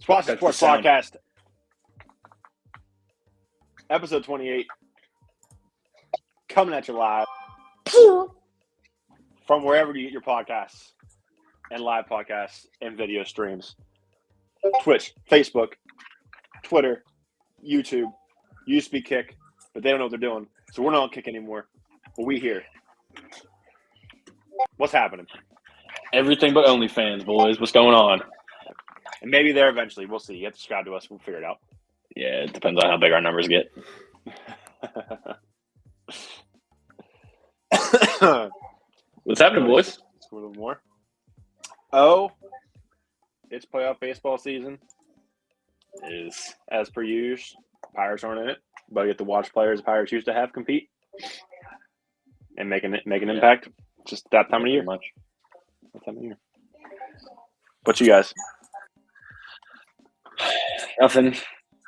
Squatchin Sports Podcast, episode 28, coming at you live from wherever you get your podcasts and live podcasts and video streams. Twitch, Facebook, Twitter, YouTube, used to be Kick, but they don't know what they're doing. So we're not on Kick anymore, but we here. What's happening? Everything but OnlyFans, boys. What's going on? And maybe there eventually. We'll see. You have to subscribe to us. We'll figure it out. Yeah, it depends on how big our numbers get. What's happening, boys? A little more. Oh, it's playoff baseball season. It is, as per usual. Pirates aren't in it, but I get to watch players the Pirates used to have compete and make an impact. Just that time of year. Much. That time of year. What you guys? Nothing.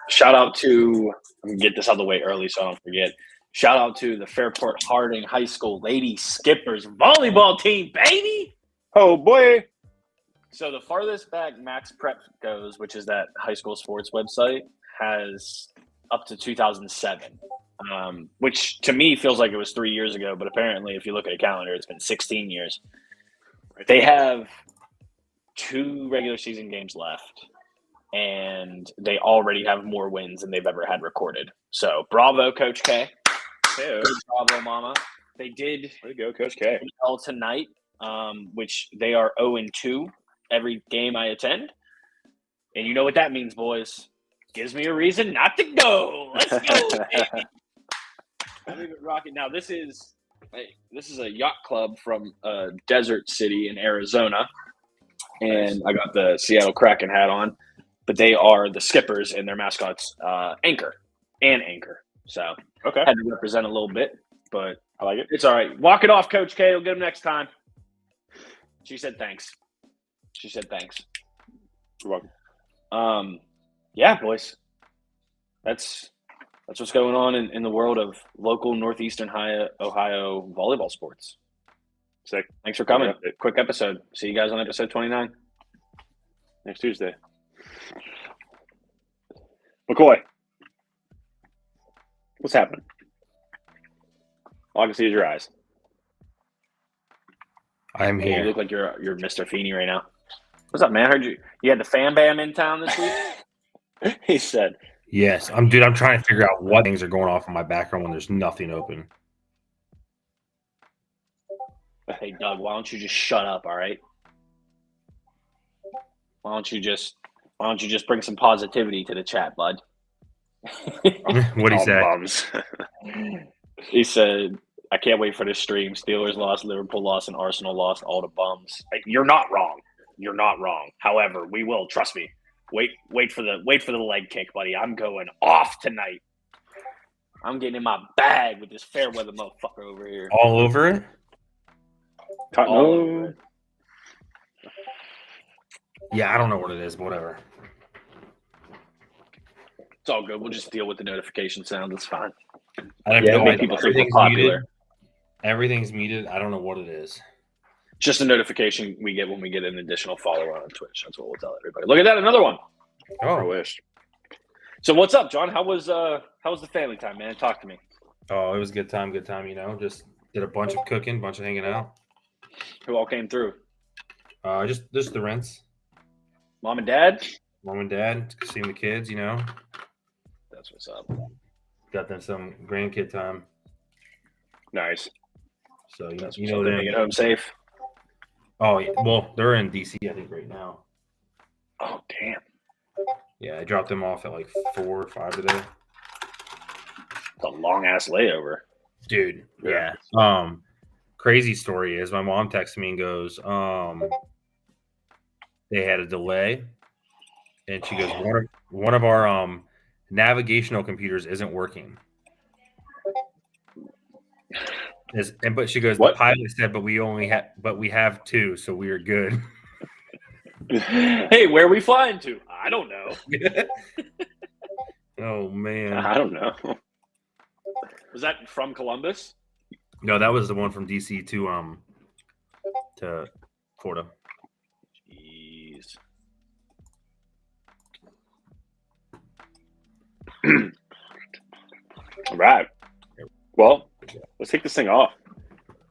Shout out to, I'm going to get this out of the way early so I don't forget. Shout out to the Fairport Harding High School Lady Skippers volleyball team, baby! Oh, boy. So the farthest back Max Prep goes, which is that high school sports website, has up to 2007, which to me feels like it was 3 years ago, but apparently if you look at a calendar, it's been 16 years. They have 2 regular season games left, and they already have more wins than they've ever had recorded. So bravo, Coach K. Hey, Bravo, Mama. They did way to go, Coach K. well tonight, which they are 0-2 every game I attend. And you know what that means, boys. Gives me a reason not to go. Let's go, baby. I'll leave it rocking. Now, this is a yacht club from Desert City in Arizona. And I got the Seattle Kraken hat on. But they are the Skippers, and their mascot's Anchor. So Okay. had to represent a little bit, but I like it. it's all right. Walk it off, Coach K. We'll get him next time. She said thanks. You're welcome. Yeah, boys. That's what's going on in the world of local Northeastern Ohio volleyball sports. Sick. Thanks for coming. Yeah. Quick episode. See you guys on episode 29. Next Tuesday. McCoy. What's happening? All I can see is your eyes. I'm You here. look like you're Mr. Feeney right now. What's up, man? Heard you had the fan bam in town this week? He said, Yes, I'm trying to figure out what things are going off in my background when there's nothing open. Hey, Doug, why don't you just shut up, all right? Why don't you just bring some positivity to the chat, bud? What'd he say? Bums. He said, I can't wait for this stream. Steelers lost, Liverpool lost, and Arsenal lost, all the bums. You're not wrong. You're not wrong. However, we will, trust me. Wait for the leg kick, buddy. I'm going off tonight. I'm getting in my bag with this fair weather motherfucker over here. All over it? All over it. Yeah, I don't know what it is, but whatever. It's all good. We'll just deal with the notification sound. It's fine. I have Yeah, no make idea. people think we're Everything's popular. muted. Everything's muted. I don't know what it is. Just a notification we get when we get an additional follower on Twitch. That's what we'll tell everybody. Look at that, another one. I Oh, wish. So what's up, John? How was the family time, man? Talk to me. it was a good time. Just did a bunch of cooking, bunch of hanging out. Who all came through? Just the rents. Mom and dad? Mom and dad, seeing the kids, That's what's up. got them some grandkid time. Nice. So That's you what's know up. them. Making it home safe. Oh, yeah. Well, they're in DC, I think, right now. Oh, damn. Yeah, I dropped them off at like 4 or 5 today. It's a long-ass layover. Dude, Yeah. crazy story is my mom texted me and goes, they had a delay, and she goes, one of our navigational computers isn't working. But she goes, What? the pilot said, but we have 2, so we are good. Hey, where are we flying to? I don't know. Oh man, I don't know. Was that from Columbus? no, that was the one from DC to Florida. Jeez. All right. Well, let's take this thing off.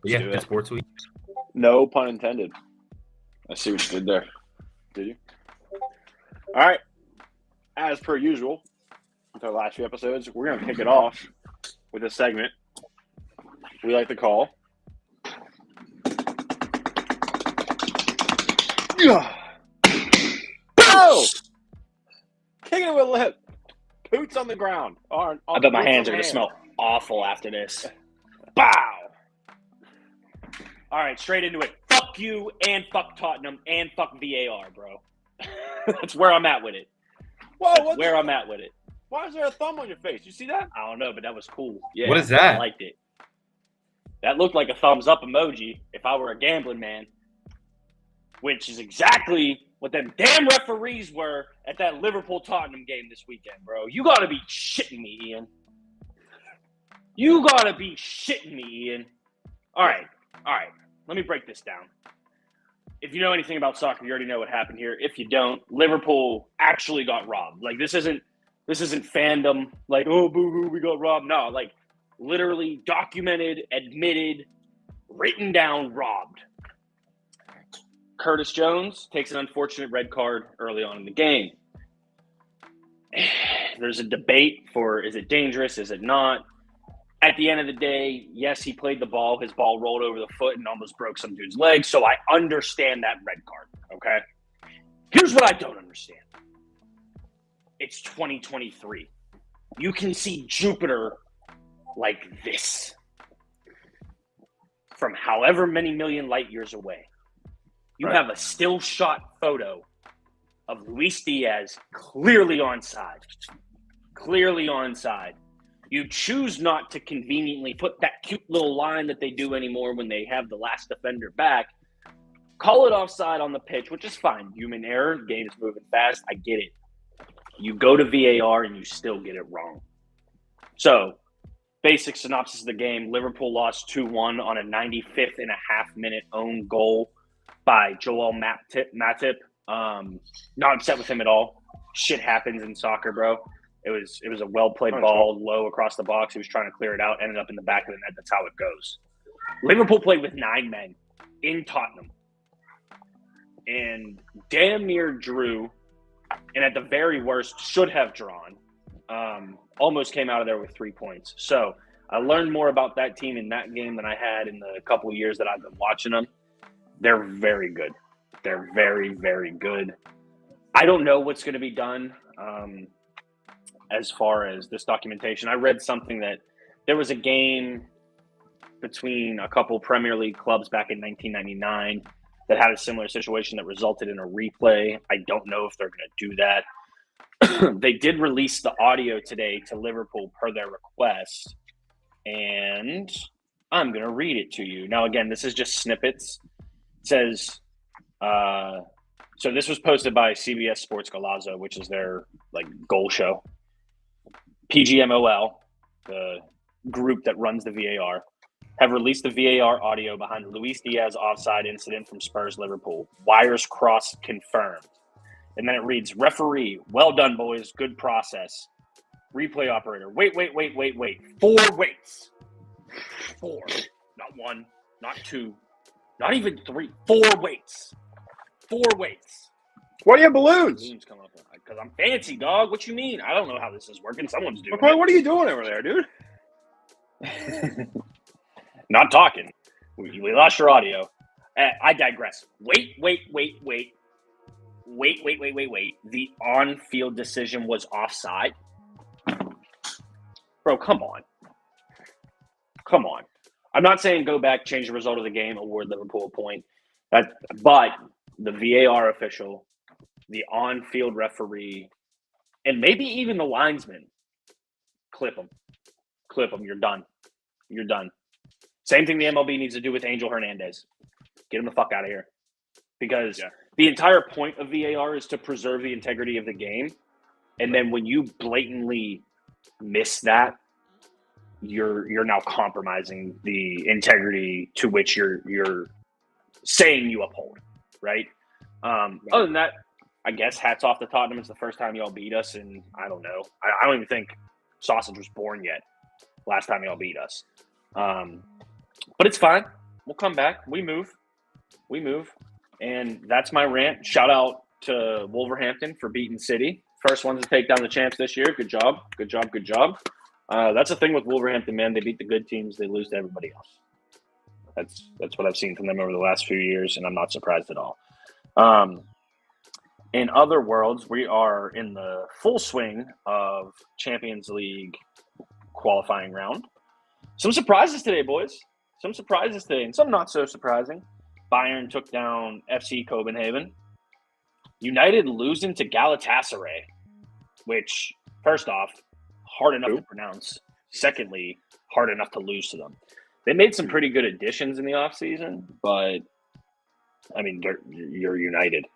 Yeah, do good it. sports week. No pun intended. I see what you did there. Did you? All right. As per usual, with our last few episodes, we're going to kick it off with a segment we like to call Oh! Kicking it with a lip. Boots on the ground. I bet my hands are going to smell awful after this. Bow! All right, straight into it. Fuck you and fuck Tottenham and fuck VAR, bro. That's where I'm at with it. Whoa, That's where I'm at with it. Why is there a thumb on your face? You see that? I don't know, but that was cool. Yeah, What is that? I liked it. That looked like a thumbs up emoji if I were a gambling man, which is exactly what them damn referees were at that Liverpool-Tottenham game this weekend, bro. You got to be shitting me, Ian. You got to be shitting me, Ian. All right. Let me break this down. If you know anything about soccer, you already know what happened here. If you don't, Liverpool actually got robbed. Like, this isn't fandom. Like, oh, boo-hoo, we got robbed. No, like, literally documented, admitted, written down, robbed. Curtis Jones takes an unfortunate red card early on in the game. There's a debate for, is it dangerous, is it not? At the end of the day, yes, he played the ball. His ball rolled over the foot and almost broke some dude's leg, so I understand that red card, okay? Here's what I don't understand. It's 2023. You can see Jupiter like this from however many million light years away. You Right. have a still shot photo of Luis Diaz clearly onside. Clearly onside. You choose not to conveniently put that cute little line that they do anymore when they have the last defender back. Call it offside on the pitch, which is fine. Human error. Game is moving fast. I get it. You go to VAR and you still get it wrong. So, basic synopsis of the game. Liverpool lost 2-1 on a 95th and a half minute own goal by Joel Matip. Not upset with him at all. Shit happens in soccer, bro. It was a well-played ball, low across the box. He was trying to clear it out, ended up in the back of the net. That's how it goes. Liverpool played with 9 men in Tottenham and damn near drew, and at the very worst should have drawn. Almost came out of there with 3 points. So I learned more about that team in that game than I had in the couple of years that I've been watching them. They're very good. They're very, very good. I don't know what's going to be done as far as this documentation. I read something that there was a game between a couple Premier League clubs back in 1999 that had a similar situation that resulted in a replay. I don't know if they're going to do that. They did release the audio today to Liverpool per their request, and I'm going to read it to you. Now, again, this is just snippets. It says, so this was posted by CBS Sports Golazo, which is their goal show. PGMOL, the group that runs the VAR, have released the VAR audio behind the Luis Diaz offside incident from Spurs Liverpool. Wires crossed confirmed. And then it reads, referee, well done, boys. Good process. Replay operator, wait. 4 waits. 4. Not 1, not 2, not even 3. 4 waits. 4 waits. Why do you have balloons? Balloons come up because I'm fancy, dog. What you mean? I don't know how this is working. Someone's doing Okay, it. what are you doing over there, dude? Not talking. We lost your audio. I digress. Wait. The on-field decision was offside. Bro, come on. I'm not saying go back, change the result of the game, award Liverpool a point. But the VAR official, the on-field referee, and maybe even the linesman, clip them. You're done. Same thing the MLB needs to do with Angel Hernandez. Get him the fuck out of here. Because the entire point of VAR is to preserve the integrity of the game. And then when you blatantly miss that, you're now compromising the integrity to which you're saying you uphold, right? Other than that, I guess hats off to Tottenham. It's the first time y'all beat us, and I don't know. I don't even think sausage was born yet. Last time y'all beat us. But it's fine. We'll come back. We move. And that's my rant. Shout out to Wolverhampton for beating City. First ones to take down the champs this year. Good job. That's the thing with Wolverhampton, man. They beat the good teams. They lose to everybody else. That's what I've seen from them over the last few years, and I'm not surprised at all. In other worlds, we are in the full swing of Champions League qualifying round. Some surprises today, boys. And some not so surprising. Bayern took down FC Copenhagen. United losing to Galatasaray, which, first off, hard enough to pronounce. Secondly, hard enough to lose to them. They made some pretty good additions in the offseason, but, I mean, you're United.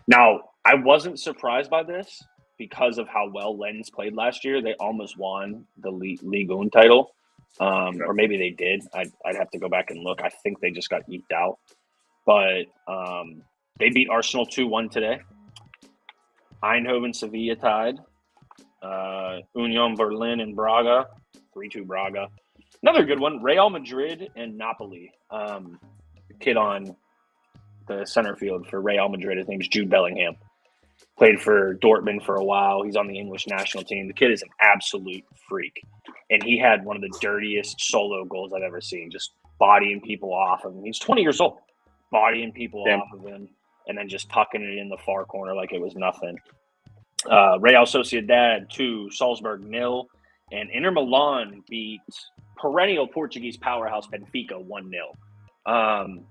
Now, I wasn't surprised by this because of how well Lens played last year. They almost won the Ligue 1 title, or maybe they did. I'd have to go back and look. I think they just got eked out. But they beat Arsenal 2-1 today. Eindhoven, Sevilla tied. Union Berlin and Braga, 3-2 Braga. Another good one, Real Madrid and Napoli. The kid on the center field for Real Madrid, his name is Jude Bellingham. Played for Dortmund for a while. He's on the English national team. The kid is an absolute freak. And he had one of the dirtiest solo goals I've ever seen, just bodying people off of him. He's 20 years old, bodying people off of him and then just tucking it in the far corner like it was nothing. Real Sociedad 2, Salzburg 0, and Inter Milan beat perennial Portuguese powerhouse Benfica 1-0.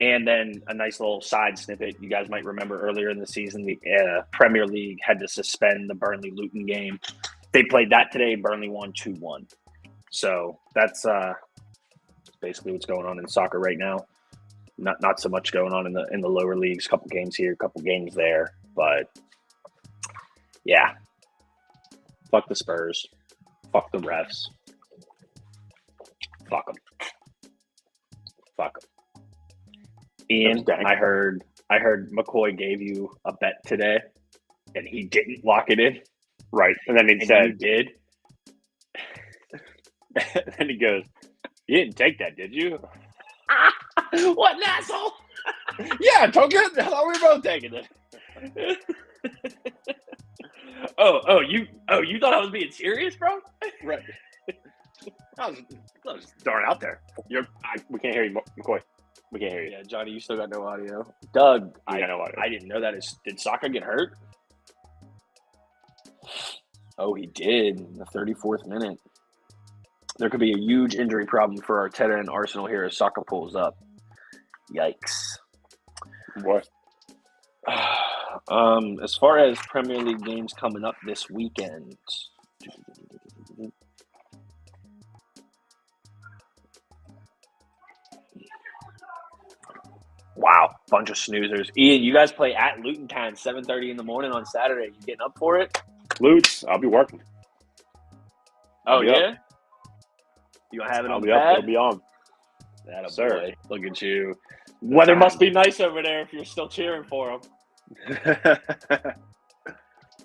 And then a nice little side snippet. You guys might remember earlier in the season, the Premier League had to suspend the Burnley-Luton game. They played that today. Burnley won 2-1. So that's basically what's going on in soccer right now. Not so much going on in the lower leagues. Couple games here, couple games there. But, yeah. Fuck the Spurs. Fuck the refs. Fuck them. Ian, I heard McCoy gave you a bet today, and he didn't lock it in. Right. And then he said, you did. And then he goes, "You didn't take that, did you?" What an asshole! Yeah, I took it. I thought we were both taking it. You thought I was being serious, bro? Right. I was darn out there. We can't hear you, McCoy. We can't hear you. Yeah, Johnny, you still got no audio. Doug, I got no audio. I didn't know that. Did Saka get hurt? Oh, he did in the 34th minute. There could be a huge injury problem for Arteta and Arsenal here as Saka pulls up. Yikes. What? As far as Premier League games coming up this weekend. Wow, bunch of snoozers. Ian, you guys play at Luton Town 7:30 in the morning on Saturday. You getting up for it? Lutz, I'll be working. Oh, yeah? You have it on the pad? It'll be on. That Sir. boy. Look at you. Weather must be nice over there if you're still cheering for him.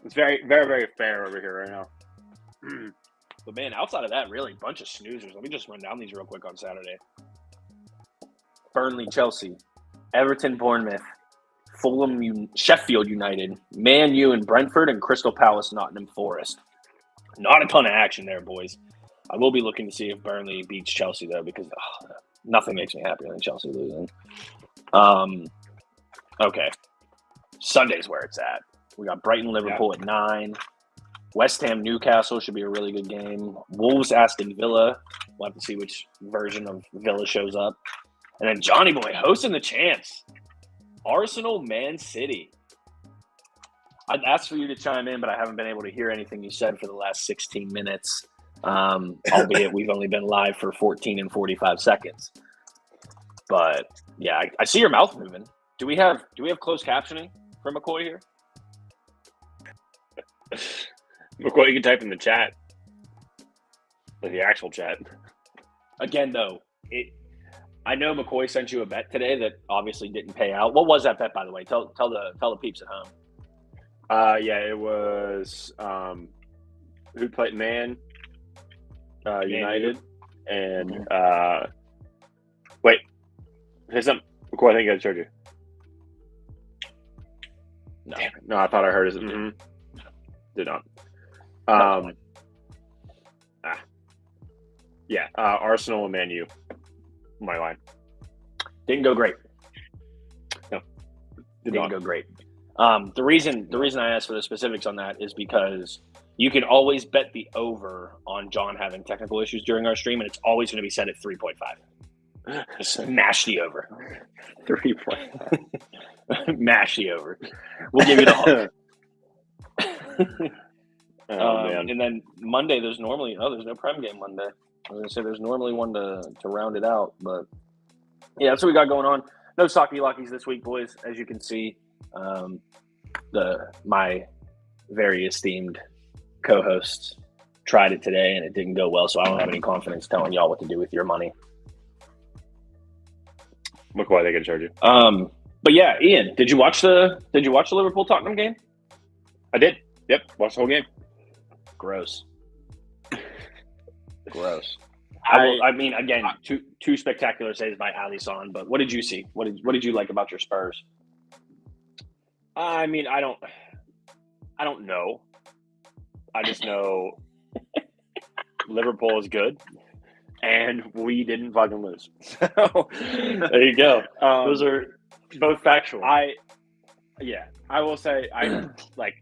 It's very, very, very fair over here right now. But, man, outside of that, really, bunch of snoozers. Let me just run down these real quick on Saturday. Burnley, Chelsea. Everton, Bournemouth. Fulham, Sheffield United. Man U and Brentford, and Crystal Palace, Nottingham Forest. Not a ton of action there, boys. I will be looking to see if Burnley beats Chelsea, though, because nothing makes me happier than Chelsea losing. Okay. Sunday's where it's at. We got Brighton, Liverpool at 9. West Ham, Newcastle should be a really good game. Wolves, Aston Villa. We'll have to see which version of Villa shows up. And then Johnny Boy hosting the champs. Arsenal, Man City. I'd asked for you to chime in, but I haven't been able to hear anything you said for the last 16 minutes. Albeit we've only been live for 14 and 45 seconds. But yeah, I see your mouth moving. Do we have closed captioning for McCoy here? McCoy, you can type in the chat. Like the actual chat. Again, though, I know McCoy sent you a bet today that obviously didn't pay out. What was that bet, by the way? Tell the peeps at home. Yeah, it was who played Man United, and wait, say something. Cool, I think I showed you. No. No, I thought I heard it. Did not. Yeah, Arsenal and Man U. My line. Didn't go great. No, Didn't go great. The reason I asked for the specifics on that is because you can always bet the over on John having technical issues during our stream, and it's always going to be set at 3.5. Smash the over. 3.5. Mash the over. We'll give you the hook. Man. And then Monday, there's no Prem game Monday. I was going to say there's normally one to round it out, but yeah, that's what we got going on. No Socky Lockies this week, boys. As you can see, my very esteemed co-hosts tried it today, and it didn't go well, so I don't have any confidence telling y'all what to do with your money. Look why they can charge you. But yeah, Ian, did you watch the Liverpool Tottenham game? I did. Yep, watched the whole game. Gross. I mean, again, two spectacular saves by Alisson. But what did you see? What did you like about your Spurs? I mean, I don't know. I just know Liverpool is good, and we didn't fucking lose. So there you go. Those are both factual. I will say I like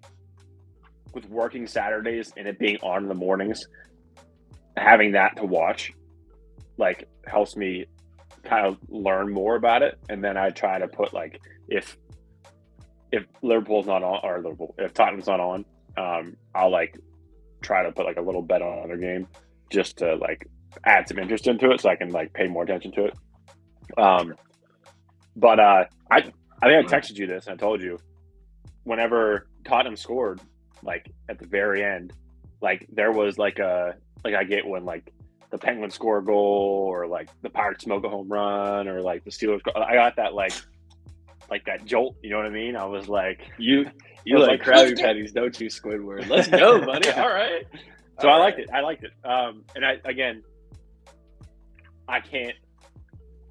with working Saturdays and it being on in the mornings, having that to watch like helps me kind of learn more about it. And then I try to put like if Liverpool's not on or if Tottenham's not on, I'll like try to put like a little bet on another game just to like add some interest into it so I can like pay more attention to it. But I think I texted you this and I told you whenever Tottenham scored, like at the very end, like there was like I get when like the Penguins score a goal or like the Pirates smoke a home run or like the Steelers. I got that like that jolt. You know what I mean? I was like, you like Krabby Patties, don't you, Squidward? Let's go, buddy. All right. So I liked it. And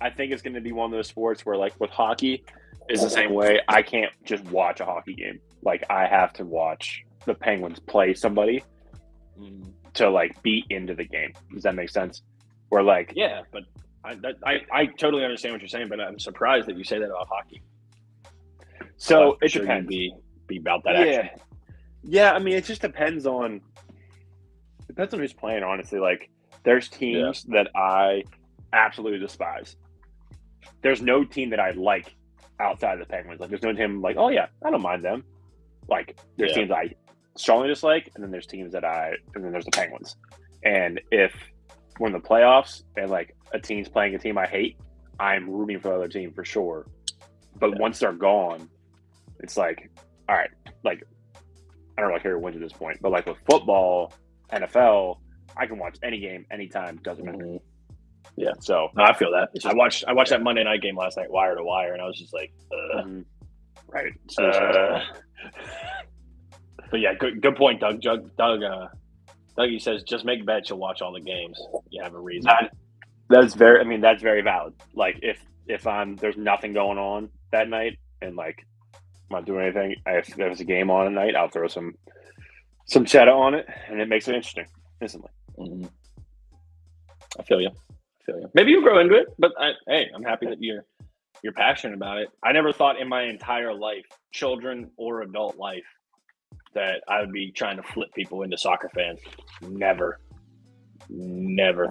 I think it's going to be one of those sports where like with hockey is the same way. I can't just watch a hockey game. Like I have to watch the Penguins play somebody to like be into the game. Does that make sense? Or like, yeah, but I totally understand what you're saying, but I'm surprised that you say that about hockey. So it depends. Be about that action. Yeah. I mean, it just depends on who's playing. Honestly, like there's teams that I absolutely despise. There's no team that I like outside of the Penguins. Like there's no team like, oh yeah, I don't mind them. Like there's teams I strongly dislike, and then there's teams and then there's the Penguins. And if we're in the playoffs and like a team's playing a team I hate, I'm rooting for the other team for sure. But once they're gone, it's like, all right, like I don't really care who wins at this point. But like with football, NFL, I can watch any game, anytime, doesn't matter. Yeah, so no, I feel that. I watched that Monday night game last night, wire to wire, and I was just like, right. But yeah, good point, Doug. Dougie says just make bets. You'll watch all the games. You have a reason. That's very valid. Like if there's nothing going on that night and like I'm not doing anything, if there's a game on at night, I'll throw some cheddar on it, and it makes it interesting instantly. Mm-hmm. I feel you. Maybe you grow into it, but I'm happy that you're passionate about it. I never thought in my entire life, children or adult life, that I would be trying to flip people into soccer fans. Never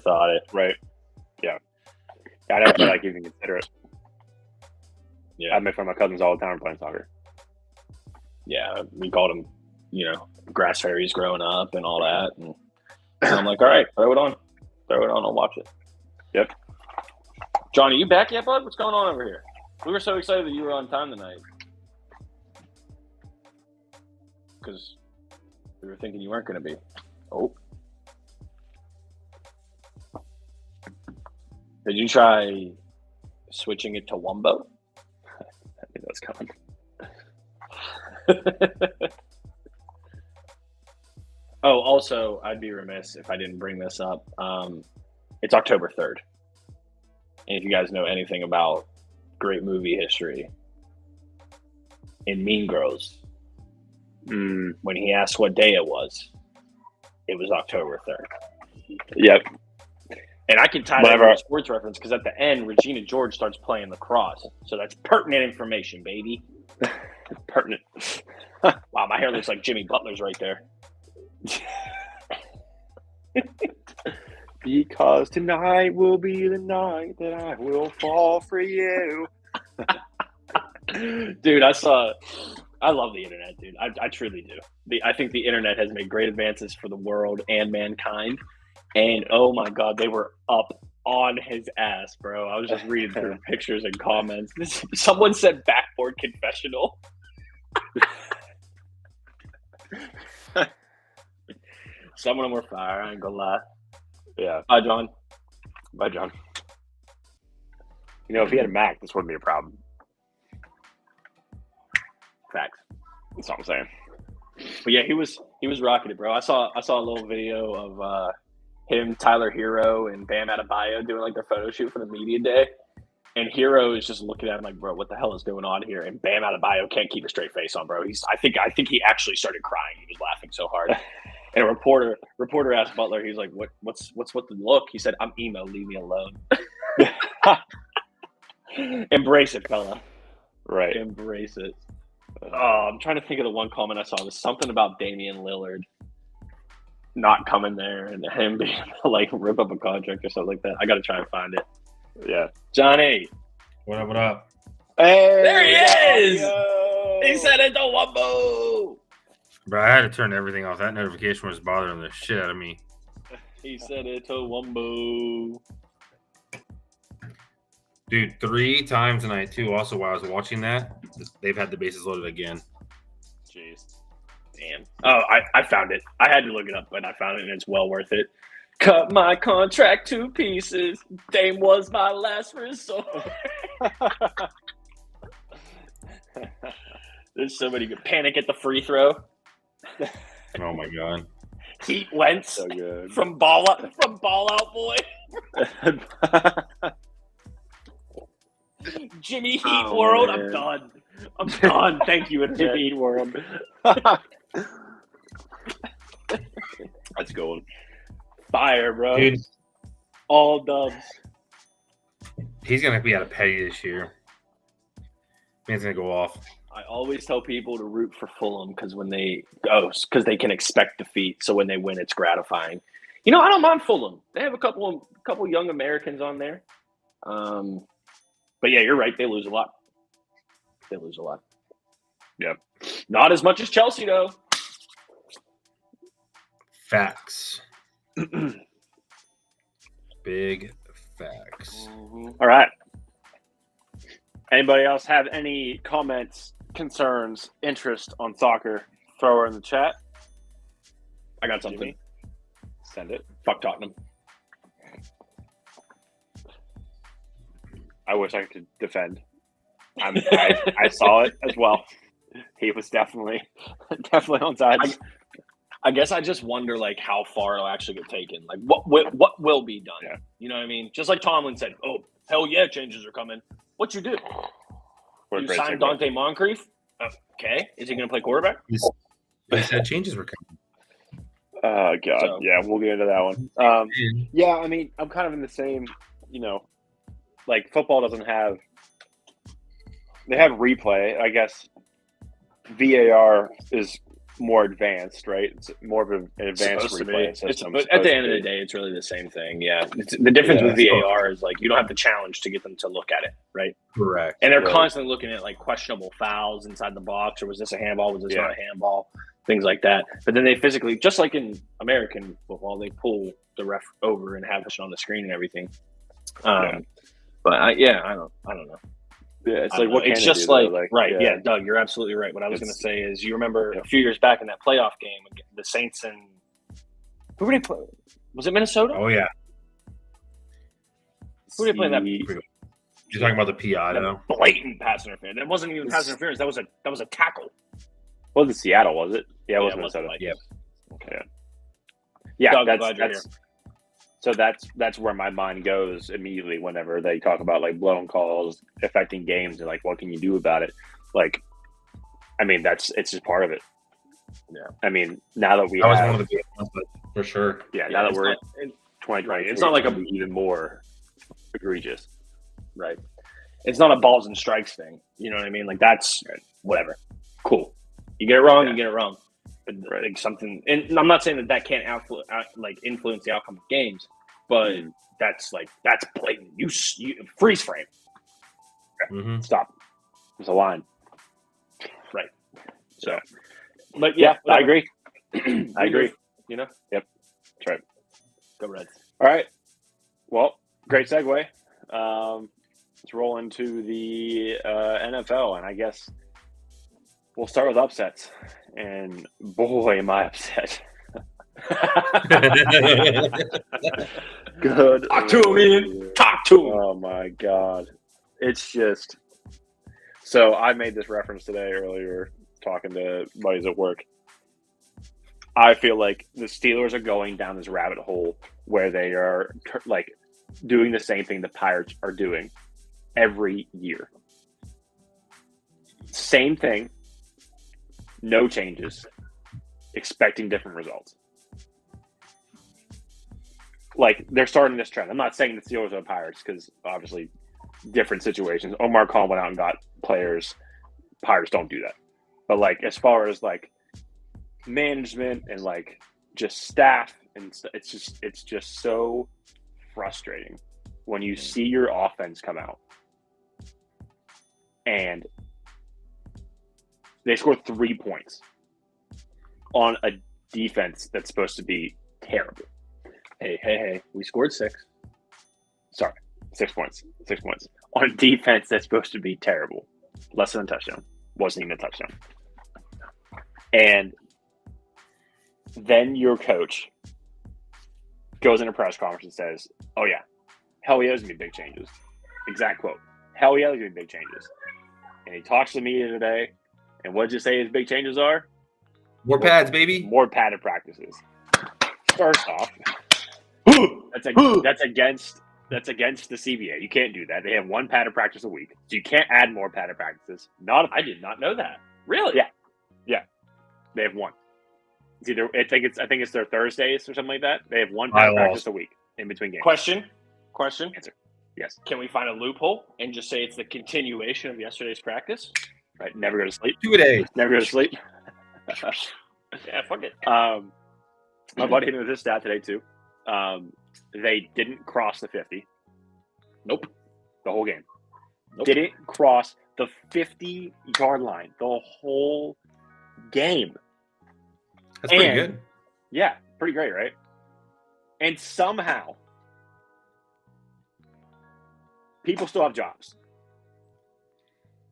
thought it. Right. Yeah. I never thought I'd even consider it. Yeah. I make fun of my cousins all the time playing soccer. Yeah. We called them, grass fairies growing up and all that. And I'm like, all right, throw it on. I'll watch it. Yep. John, are you back yet, bud? What's going on over here? We were so excited that you were on time tonight. Because we were thinking you weren't going to be. Oh. Did you try switching it to Wumbo? I think that's coming. Oh, also, I'd be remiss if I didn't bring this up. It's October 3rd. And if you guys know anything about great movie history, in Mean Girls, when he asked what day it was October 3rd. Yep. And I can tie that to a sports reference because at the end, Regina George starts playing lacrosse. So that's pertinent information, baby. Pertinent. Wow, my hair looks like Jimmy Butler's right there. Because tonight will be the night that I will fall for you. Dude, I love the internet, dude. I truly do. I think the internet has made great advances for the world and mankind. And oh my God, they were up on his ass, bro. I was just reading through pictures and comments. Someone said backboard confessional. Some of them were fire, I ain't gonna lie. Yeah. Bye, John. Bye, John. You know, if he had a Mac, this wouldn't be a problem. Facts. That's all I'm saying. But yeah, he was rocking it, bro. I saw a little video of him, Tyler Hero, and Bam Adebayo doing like their photo shoot for the media day. And Hero is just looking at him like, bro, what the hell is going on here? And Bam Adebayo can't keep a straight face on, bro. I think he actually started crying. He was laughing so hard. And a reporter asked Butler, he's like, what's with the look? He said, I'm emo, leave me alone. Embrace it, fella. Right. Embrace it. I'm trying to think of the one comment I saw. It was something about Damian Lillard not coming there and him being like rip up a contract or something like that. I got to try and find it. Yeah. Johnny. What up? What up? Hey, there he is. Yo. He said it to Wumbo. Bro, I had to turn everything off. That notification was bothering the shit out of me. He said it to Wumbo. Dude, 3 times tonight, too. Also, while I was watching that, they've had the bases loaded again. Jeez. Damn. Oh, I found it. I had to look it up, but I found it, and it's well worth it. Cut my contract to pieces. Dame was my last resort. There's so many good. Panic at the free throw. Oh, my God. Heat Wentz. So good. From ball out boy. Jimmy Heat World. Man. I'm done. Thank you, Jimmy Heat World. That's gold. Fire, bro. Dude. All dubs. He's going to be out of petty this year. Man's going to go off. I always tell people to root for Fulham because they can expect defeat. So when they win, it's gratifying. You know, I don't mind Fulham. They have a couple young Americans on there. But yeah, you're right. They lose a lot. Yep. Not as much as Chelsea, though. Facts. Big facts. All right. Anybody else have any comments, concerns, interest on soccer? Throw her in the chat. I got something. Jimmy, send it. Fuck Tottenham. I wish I could defend. I saw it as well. He was definitely on sides. I guess I just wonder, like, how far it'll actually get taken. Like, what will be done? Yeah. You know what I mean? Just like Tomlin said, "Oh, hell yeah, changes are coming." What you do? You signed Dante Moncrief? Okay. Is he going to play quarterback? He said changes were coming. Oh, God. So, yeah, we'll get into that one. Yeah, I mean, I'm kind of in the same, like football doesn't have – they have replay. I guess VAR is more advanced, right? It's more of an advanced replay system. But at the end of the day, it's really the same thing, yeah. The difference with VAR is, like, you don't have to challenge to get them to look at it, right? Correct. And they're constantly looking at, like, questionable fouls inside the box, or was this a handball, was this not a handball, things like that. But then they physically, just like in American football, they pull the ref over and have it on the screen and everything. But I don't know. Yeah, it's like what it's just like right. Yeah, Doug, you're absolutely right. What I was going to say is, you remember a few years back in that playoff game, the Saints and who were they playing? Was it Minnesota? Oh yeah. Who were they playing that? You're talking about the PI, though. Blatant pass interference. It wasn't even pass interference. That was a tackle. Wasn't Seattle, was it? Yeah, it was Minnesota. Yeah. Okay. Yeah, Doug, I'm glad you're that's so that's where my mind goes immediately whenever they talk about like blown calls affecting games and like what can you do about it. Like, I mean, it's just part of it. Yeah. I mean, now that we That was have, one of the big ones, but for sure. yeah, now that it's we're in not- 2020, it's not like gonna be even more egregious. right. It's not a balls and strikes thing. You know what I mean? Like that's whatever. Cool. You get it wrong, you get it wrong. But like something, and I'm not saying that can't influence the outcome of games, but that's blatant. You freeze frame. Mm-hmm. Stop. There's a line. Right. So, but yeah, I whatever. agree. I agree. You know. Yep. That's right. Go Reds. All right. Well, great segue. Let's roll into the NFL, and I guess we'll start with upsets. And boy, am I upset. Good. Talk to him, Ian. Talk to him. Oh my God. It's just so I made this reference today earlier talking to buddies at work. I feel like the Steelers are going down this rabbit hole where they are like doing the same thing the Pirates are doing every year. Same thing, no changes, expecting different results. Like, they're starting this trend. I'm not saying the Steelers are the Pirates because obviously different situations. Omar Khan went out and got players. Pirates don't do that. But, like, as far as, like, management and, like, just staff, and it's just so frustrating when you see your offense come out and they score 3 points on a defense that's supposed to be terrible. Hey. We scored 6. Sorry, 6 points. 6 points. On a defense that's supposed to be terrible. Less than a touchdown. Wasn't even a touchdown. And then your coach goes in a press conference and says, oh, yeah, hell yeah, there's going to be big changes. Exact quote. Hell yeah, there's going to be big changes. And he talks to the media today, and what did you say his big changes are? More pads, baby. More padded practices. First off, that's against the CBA. You can't do that. They have one padded practice a week, so you can't add more padded practices. I did not know that. Really? Yeah. They have one. It's either I think it's their Thursdays or something like that. They have one padded practice a week in between games. Question. Answer. Yes. Can we find a loophole and just say it's the continuation of yesterday's practice? Right. Never go to sleep. 2 a day. Never go to sleep. Yeah, fuck it. My buddy hit me with this stat today too. They didn't cross the 50. Nope. The whole game. Nope. Didn't cross the 50-yard line the whole game. That's pretty good. Yeah, pretty great, right? And somehow, people still have jobs.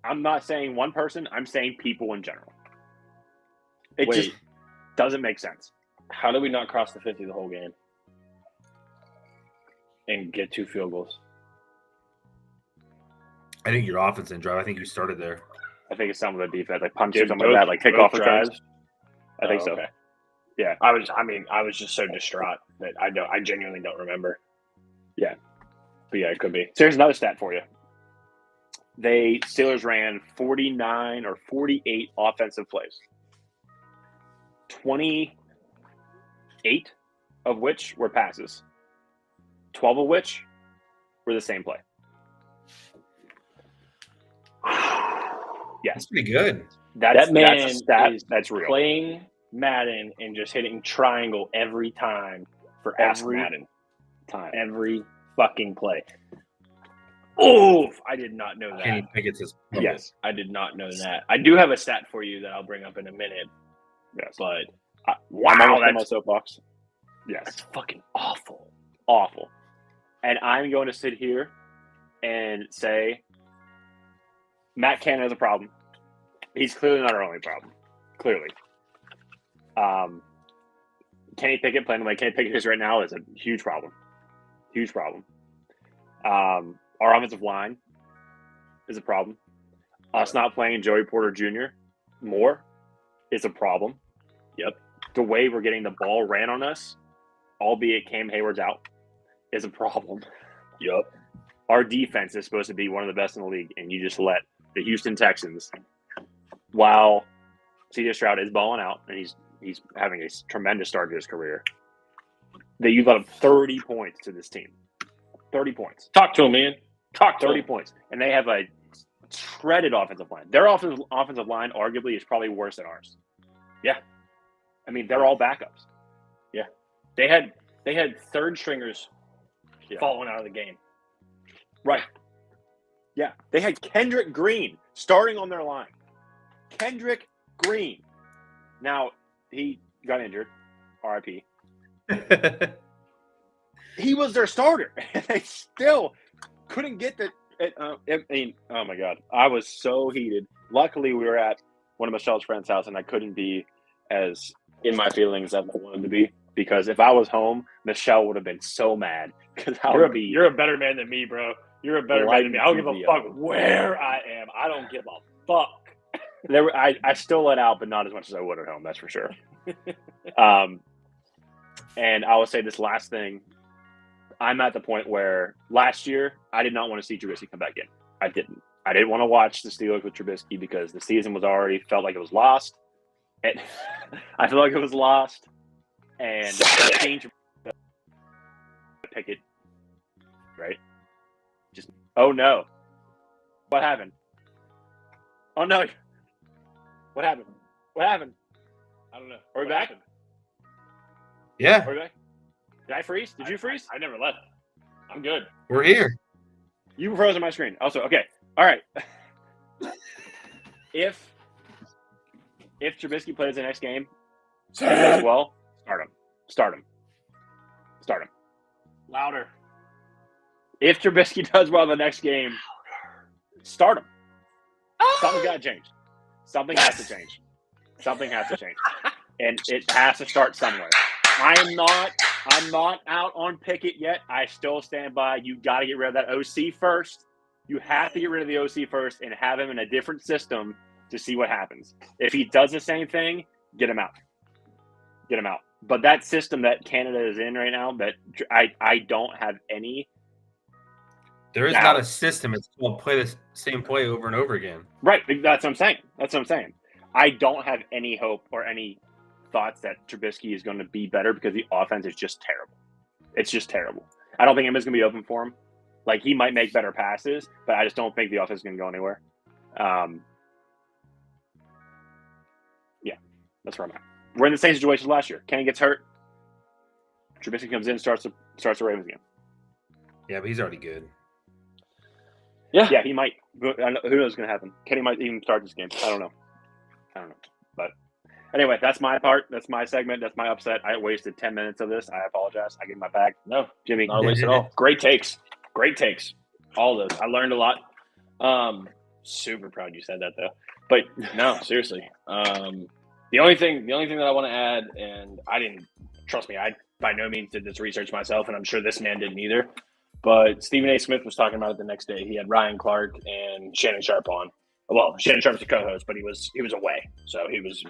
I'm not saying one person. I'm saying people in general. It just doesn't make sense. How do we not cross the 50 the whole game and get 2 field goals? I think your offense didn't drive. I think you started there. I think it's some of the defense, like punches, Dude, something like that, like kickoff returns. drives. I think so. Okay. Yeah. I was just so distraught that I genuinely don't remember. Yeah. But yeah, it could be. So here's another stat for you. Steelers ran 49 or 48 offensive plays. 28 of which were passes. 12 of which were the same play. Yes. That's pretty good. That man that's a stat is that's real. playing Madden and just hitting triangle every time for every Madden time. every fucking play. Oof! I did not know that. Kenny Pickett's his Yes. I did not know that. I do have a stat for you that I'll bring up in a minute. Yes. But I'm almost on my that's soapbox. Yes. that's fucking awful. Awful. And I'm going to sit here and say Matt Canada has a problem. He's clearly not our only problem. Clearly. Kenny Pickett playing the way Kenny Pickett is right now is a huge problem. Huge problem. Our offensive line is a problem. Us not playing Joey Porter Jr. more is a problem. Yep. The way we're getting the ball ran on us albeit Cam Hayward's out, is a problem. Yup. Our defense is supposed to be one of the best in the league, and you just let the Houston Texans, while C.J. Stroud is balling out, and he's having a tremendous start to his career, that you let him 30 points to this team. 30 points. Talk to him, man. Talk to 30 him. points. And they have a shredded offensive line. Their offensive line arguably is probably worse than ours. Yeah. I mean, they're all backups. Yeah. They had third stringers Yeah. falling out of the game. Right. Yeah. They had Kendrick Green starting on their line. Kendrick Green. Now, he got injured. RIP. He was their starter. And they still couldn't get the I mean, oh my God. I was so heated. Luckily, we were at one of Michelle's friend's house, and I couldn't be as in my feelings as I wanted to be. Because if I was home, Michelle would have been so mad. Because You're a better man than me, bro. You're a better man than me. I don't give a fuck where I am. I don't give a fuck. I still let out, but not as much as I would at home. That's for sure. And I will say this last thing. I'm at the point where last year I did not want to see Trubisky come back in. I didn't. I didn't want to watch the Steelers with Trubisky because the season was already felt like it was lost. I feel like it was lost. And seeing Pickett, right? Just oh no, what happened? Oh no, what happened? What happened? I don't know. Are we What back? happened? Yeah, Are we back? Did I freeze? Did you freeze? I never left. I'm good. we're here. You froze on my screen. Also, okay. All right. If Trubisky plays the next game as well, start him. Louder. If Trubisky does well the next game, start him. Something's got to change. Something has to change. And it has to start somewhere. I'm not out on Pickett yet. I still stand by. You got to get rid of that OC first. You have to get rid of the OC first and have him in a different system to see what happens. If he does the same thing, get him out. But that system that Canada is in right now, that I don't have any. There is not a system. It's called play the same play over and over again. Right. That's what I'm saying. I don't have any hope or any thoughts that Trubisky is going to be better because the offense is just terrible. It's just terrible. I don't think anybody's going to be open for him. Like, he might make better passes, but I just don't think the offense is going to go anywhere. Yeah, that's where I'm at. We're in the same situation last year. Kenny gets hurt. Trubisky comes in, starts the Ravens game. Yeah, but he's already good. Yeah, he might. Who knows what's going to happen? Kenny might even start this game. I don't know. But anyway, that's my part. That's my segment. That's my upset. I wasted 10 minutes of this. I apologize. I gave my bag. No, Jimmy. not a waste at all. Great takes. All those. I learned a lot. Super proud you said that though. But no, seriously. The only thing that I want to add, and trust me, I by no means did this research myself, and I'm sure this man didn't either. But Stephen A. Smith was talking about it the next day. He had Ryan Clark and Shannon Sharp on. Well, Shannon Sharp's the co-host, but he was away, so he was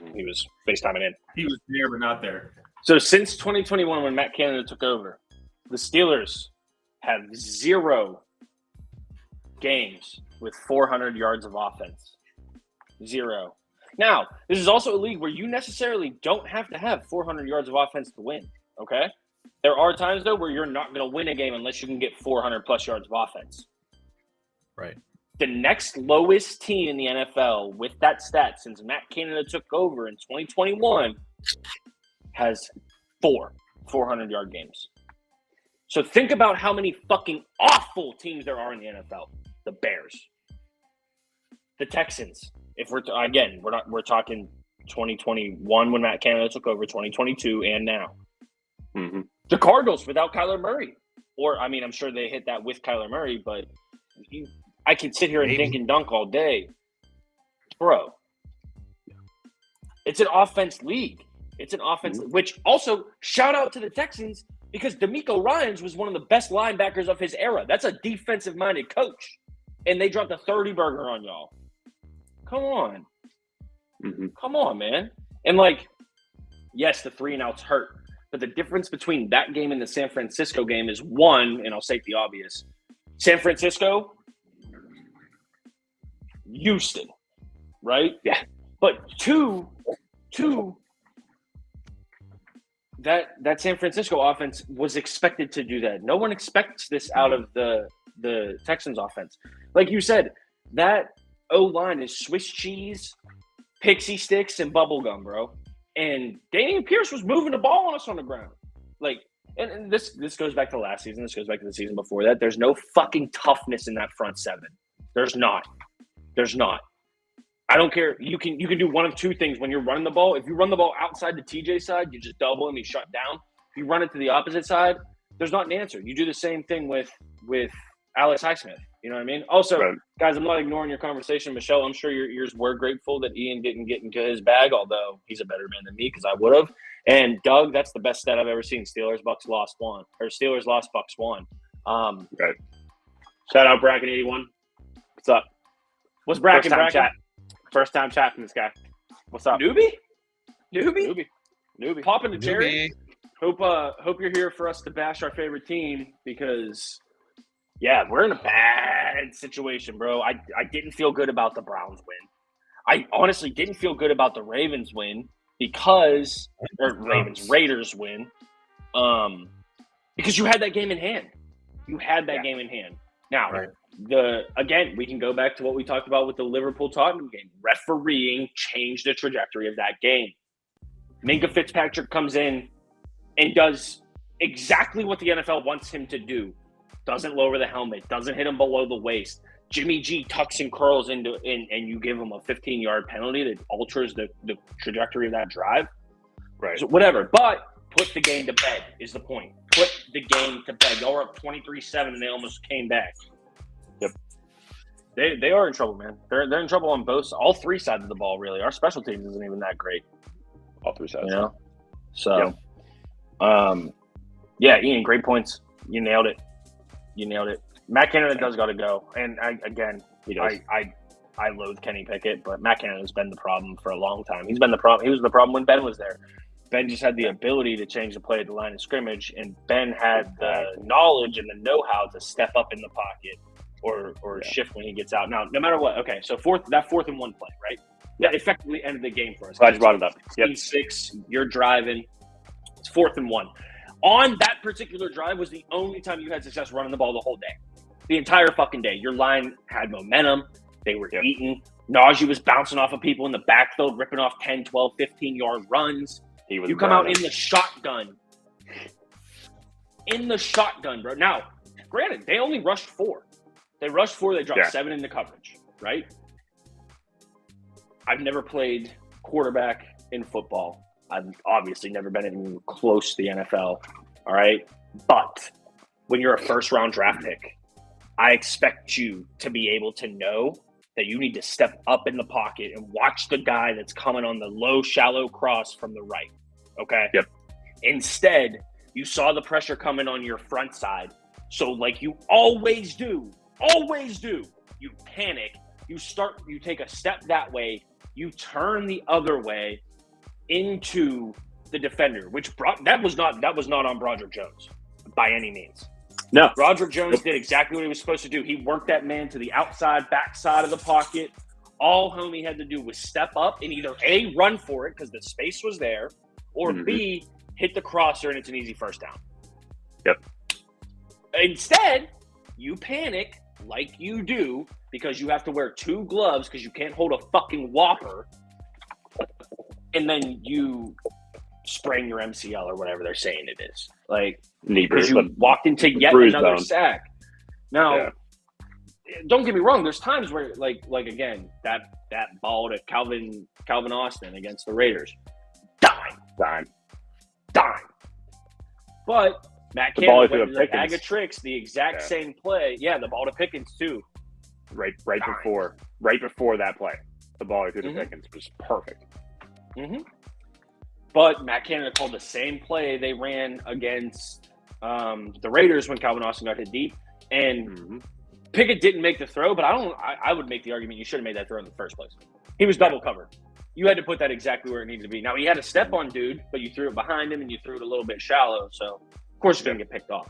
FaceTiming in. He was there but not there. So since 2021, when Matt Canada took over, the Steelers have 0 games with 400 yards of offense. 0. Now, this is also a league where you necessarily don't have to have 400 yards of offense to win, okay? There are times, though, where you're not going to win a game unless you can get 400-plus yards of offense. Right. The next lowest team in the NFL with that stat since Matt Canada took over in 2021 has 4 400-yard games. So think about how many fucking awful teams there are in the NFL. The Bears, the Texans. If we're talking 2021 when Matt Canada took over, 2022, and now. Mm-hmm. The Cardinals without Kyler Murray, or I mean, I'm sure they hit that with Kyler Murray, but I could sit here and dink and dunk all day, bro. It's an offense league. It's an offense, which also shout out to the Texans because DeMeco Ryans was one of the best linebackers of his era. That's a defensive-minded coach, and they dropped a 30 burger on y'all. Come on. Mm-hmm. Come on, man. And, like, yes, the 3-and-outs hurt, But the difference between that game and the San Francisco game is one, and I'll state the obvious. San Francisco, Houston, right? Yeah. But two, that San Francisco offense was expected to do that. No one expects this out of the Texans offense. Like you said, that O-line is Swiss cheese, pixie sticks, and bubble gum, bro. And Damian Pierce was moving the ball on us on the ground. Like, and this goes back to last season. This goes back to the season before that. There's no fucking toughness in that front seven. There's not. I don't care. You can do one of two things when you're running the ball. If you run the ball outside the TJ side, you just double him, he's shut down. If you run it to the opposite side, there's not an answer. You do the same thing with Alex Highsmith. You know what I mean? Also, right. Guys, I'm not ignoring your conversation. Michelle, I'm sure your ears were grateful that Ian didn't get into his bag, although he's a better man than me because I would have. And Doug, that's the best stat I've ever seen. Steelers lost, Bucks won. Right. Shout out Bracken 81. What's up? What's Bracken? First time chat from this guy. What's up? Newbie. Popping the cherry. Hope you're here for us to bash our favorite team because, yeah, we're in a bad situation, bro. I didn't feel good about the Browns win. I honestly didn't feel good about the Ravens win Raiders win because you had that game in hand. Game in hand. Now, Right. Again, we can go back to what we talked about with the Liverpool-Tottenham game. Refereeing changed the trajectory of that game. Minka Fitzpatrick comes in and does exactly what the NFL wants him to do. Doesn't lower the helmet, doesn't hit him below the waist. Jimmy G tucks and curls and you give him a 15-yard penalty that alters the trajectory of that drive. Right. So whatever. But put the game to bed is the point. Put the game to bed. Y'all were up 23-7 and they almost came back. Yep. They are in trouble, man. They're in trouble on all three sides of the ball, really. Our special teams isn't even that great. All three sides. You know? So, yeah, Ian, great points. You nailed it. Matt Canada does got to go. And He does. I loathe Kenny Pickett, but Matt Canada's been the problem for a long time. He's been the problem. He was the problem when Ben was there. Ben just had the ability to change the play at the line of scrimmage, and Ben had the knowledge and the know-how to step up in the pocket or shift when he gets out. Now, no matter what, okay, so fourth and one play, right? That effectively ended the game for us. Glad you brought it up. Yep. 6, you're driving. It's 4th and 1. On that particular drive was the only time you had success running the ball the whole day. The entire fucking day. Your line had momentum. They were eating. Najee was bouncing off of people in the backfield, ripping off 10, 12, 15-yard runs. You come out in the shotgun. Bro. Now, granted, they only rushed 4. They rushed 4. They dropped 7 in the coverage, right? I've never played quarterback in football. I've obviously never been even close to the NFL, all right? But when you're a first-round draft pick, I expect you to be able to know that you need to step up in the pocket and watch the guy that's coming on the low, shallow cross from the right, okay? Yep. Instead, you saw the pressure coming on your front side. So like you always do, you panic. You take a step that way, you turn the other way into the defender, that was not on Broderick Jones by any means. No. Broderick Jones did exactly what he was supposed to do. He worked that man to the backside of the pocket. All homie had to do was step up and either A, run for it because the space was there, or B, hit the crosser and it's an easy first down. Yep. Instead, you panic like you do because you have to wear 2 gloves because you can't hold a fucking Whopper, and then you sprain your MCL or whatever they're saying it is. Like, because you walked into yet another sack. Now, don't get me wrong. There's times where, like again, that ball to Calvin Austin against the Raiders, dime. But Matt Canada went to the bag of tricks, the exact same play. Yeah, the ball to Pickens too. Right before that play, the ball to Pickens was perfect. But Matt Canada called the same play they ran against the Raiders when Calvin Austin got hit deep, and Pickett didn't make the throw. But I would make the argument you should have made that throw in the first place. He was double covered. you had to put that exactly where it needed to be. Now, he had a step on dude, but you threw it behind him and you threw it a little bit shallow. So, of course, it's going to get picked off.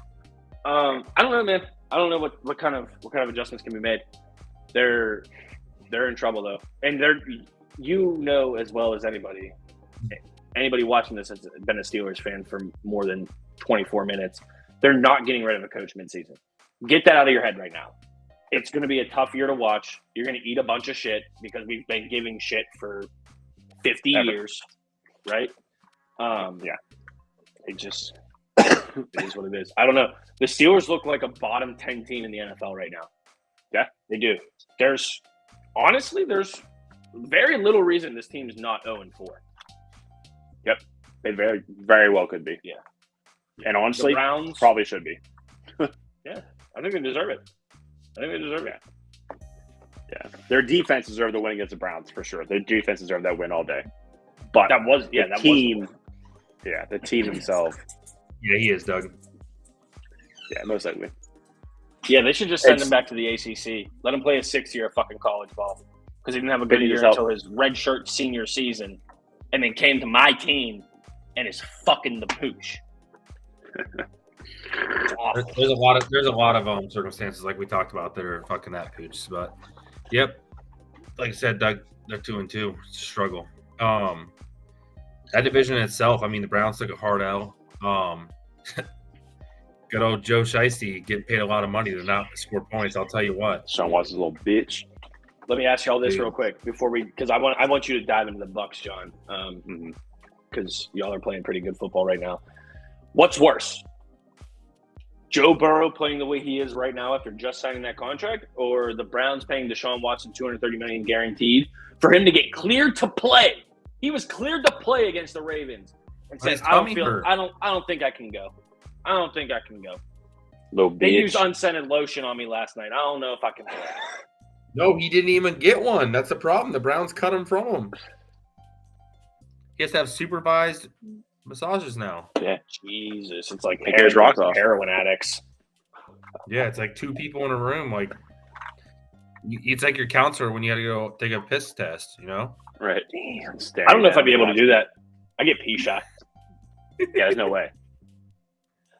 I don't know, man. I don't know what kind of adjustments can be made. They're in trouble, though. And as well as anybody watching this has been a Steelers fan for more than 24 minutes. They're not getting rid of a coach midseason. Get that out of your head right now. It's going to be a tough year to watch. You're going to eat a bunch of shit because we've been giving shit for 50 years, right? It just it is what it is. I don't know. The Steelers look like a bottom 10 team in the NFL right now. Yeah, they do. There's very little reason this team is not 0-4. Yep, they very, very well could be. Yeah, and honestly, the Browns probably should be. Yeah, I think they deserve it. Yeah, their defense deserved the win against the Browns for sure. Their defense deserved that win all day. But the team themselves. Yeah, he is, Doug. Yeah, most likely. Yeah, they should just send him back to the ACC. Let him play a 6th year of fucking college ball because he didn't have a good year until his redshirt senior season, and then came to my team and is fucking the pooch. There's a lot of circumstances like we talked about that are fucking that pooch. But yep, like I said, Doug, they're 2-2. It's a struggle. That division itself, I mean, the Browns took a hard L. Good old Joe Shiesty getting paid a lot of money to not score points. I'll tell you what. Sean Watson's a little bitch. Let me ask y'all this real quick before because I want you to dive into the Bucs, John, because y'all are playing pretty good football right now. What's worse, Joe Burrow playing the way he is right now after just signing that contract, or the Browns paying Deshaun Watson $230 million guaranteed for him to get cleared to play? He was cleared to play against the Ravens and said, "I don't think I can go. I don't think I can go." Little bitch. They used unscented lotion on me last night. I don't know if I can. No, he didn't even get one. That's the problem. The Browns cut him from him. He has to have supervised massages now. Yeah. Jesus. It's like heroin addicts. Yeah, it's like 2 people in a room. Like, it's like your counselor when you got to go take a piss test, you know? Right. Damn. I don't know if I'd be able to do that. I get pee shy. Yeah, there's no way.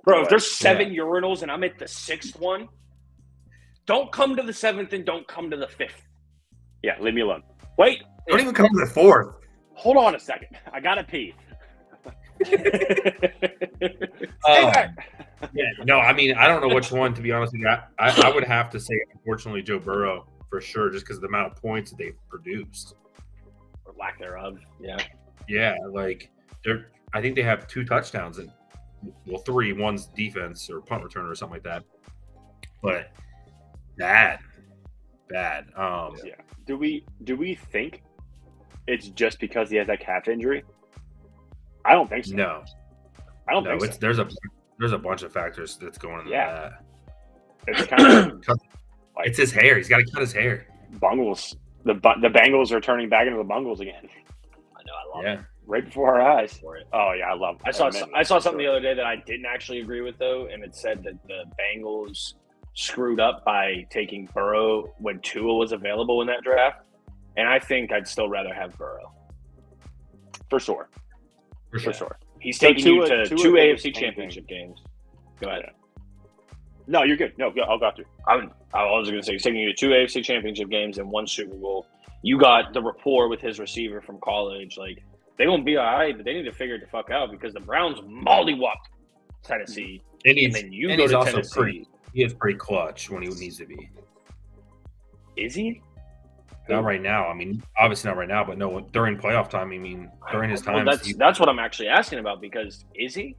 Bro, if there's 7 urinals and I'm at the 6th one, don't come to the 7th and don't come to the 5th. Yeah, leave me alone. Wait. Don't even come to the 4th. Hold on a second. I gotta pee. No, I mean, I don't know which one, to be honest with you. I would have to say, unfortunately, Joe Burrow for sure, just because of the amount of points that they've produced. Or lack thereof. Yeah. Yeah, like, I think they have 2 touchdowns and 3. One's defense or punt returner or something like that. But bad. Yeah. Do we think it's just because he has that calf injury? I don't think so. No. I don't think so. There's a bunch of factors that's going into that. It's kind of like, it's his hair. He's got to cut his hair. Bungles. The Bengals are turning back into the Bungles again. I know. I love it. Right before our eyes. Oh yeah, I love it. I saw something the other day that I didn't actually agree with though, and it said that the Bengals screwed up by taking Burrow when Tua was available in that draft, and I think I'd still rather have Burrow. For sure. He's taking you to 2 AFC championship games. Go ahead. No, you're good. No, I'll go through. I was going to say he's taking you to 2 AFC championship games and 1 Super Bowl. You got the rapport with his receiver from college. Like, they're going to be all right, but they need to figure it the fuck out because the Browns mollywhopped Tennessee. And then you go to Tennessee. He is pretty clutch when he needs to be. Is he? Not right now. I mean, obviously not right now, but no, during playoff time. I mean, during his time. Well, that's what I'm actually asking about because is he?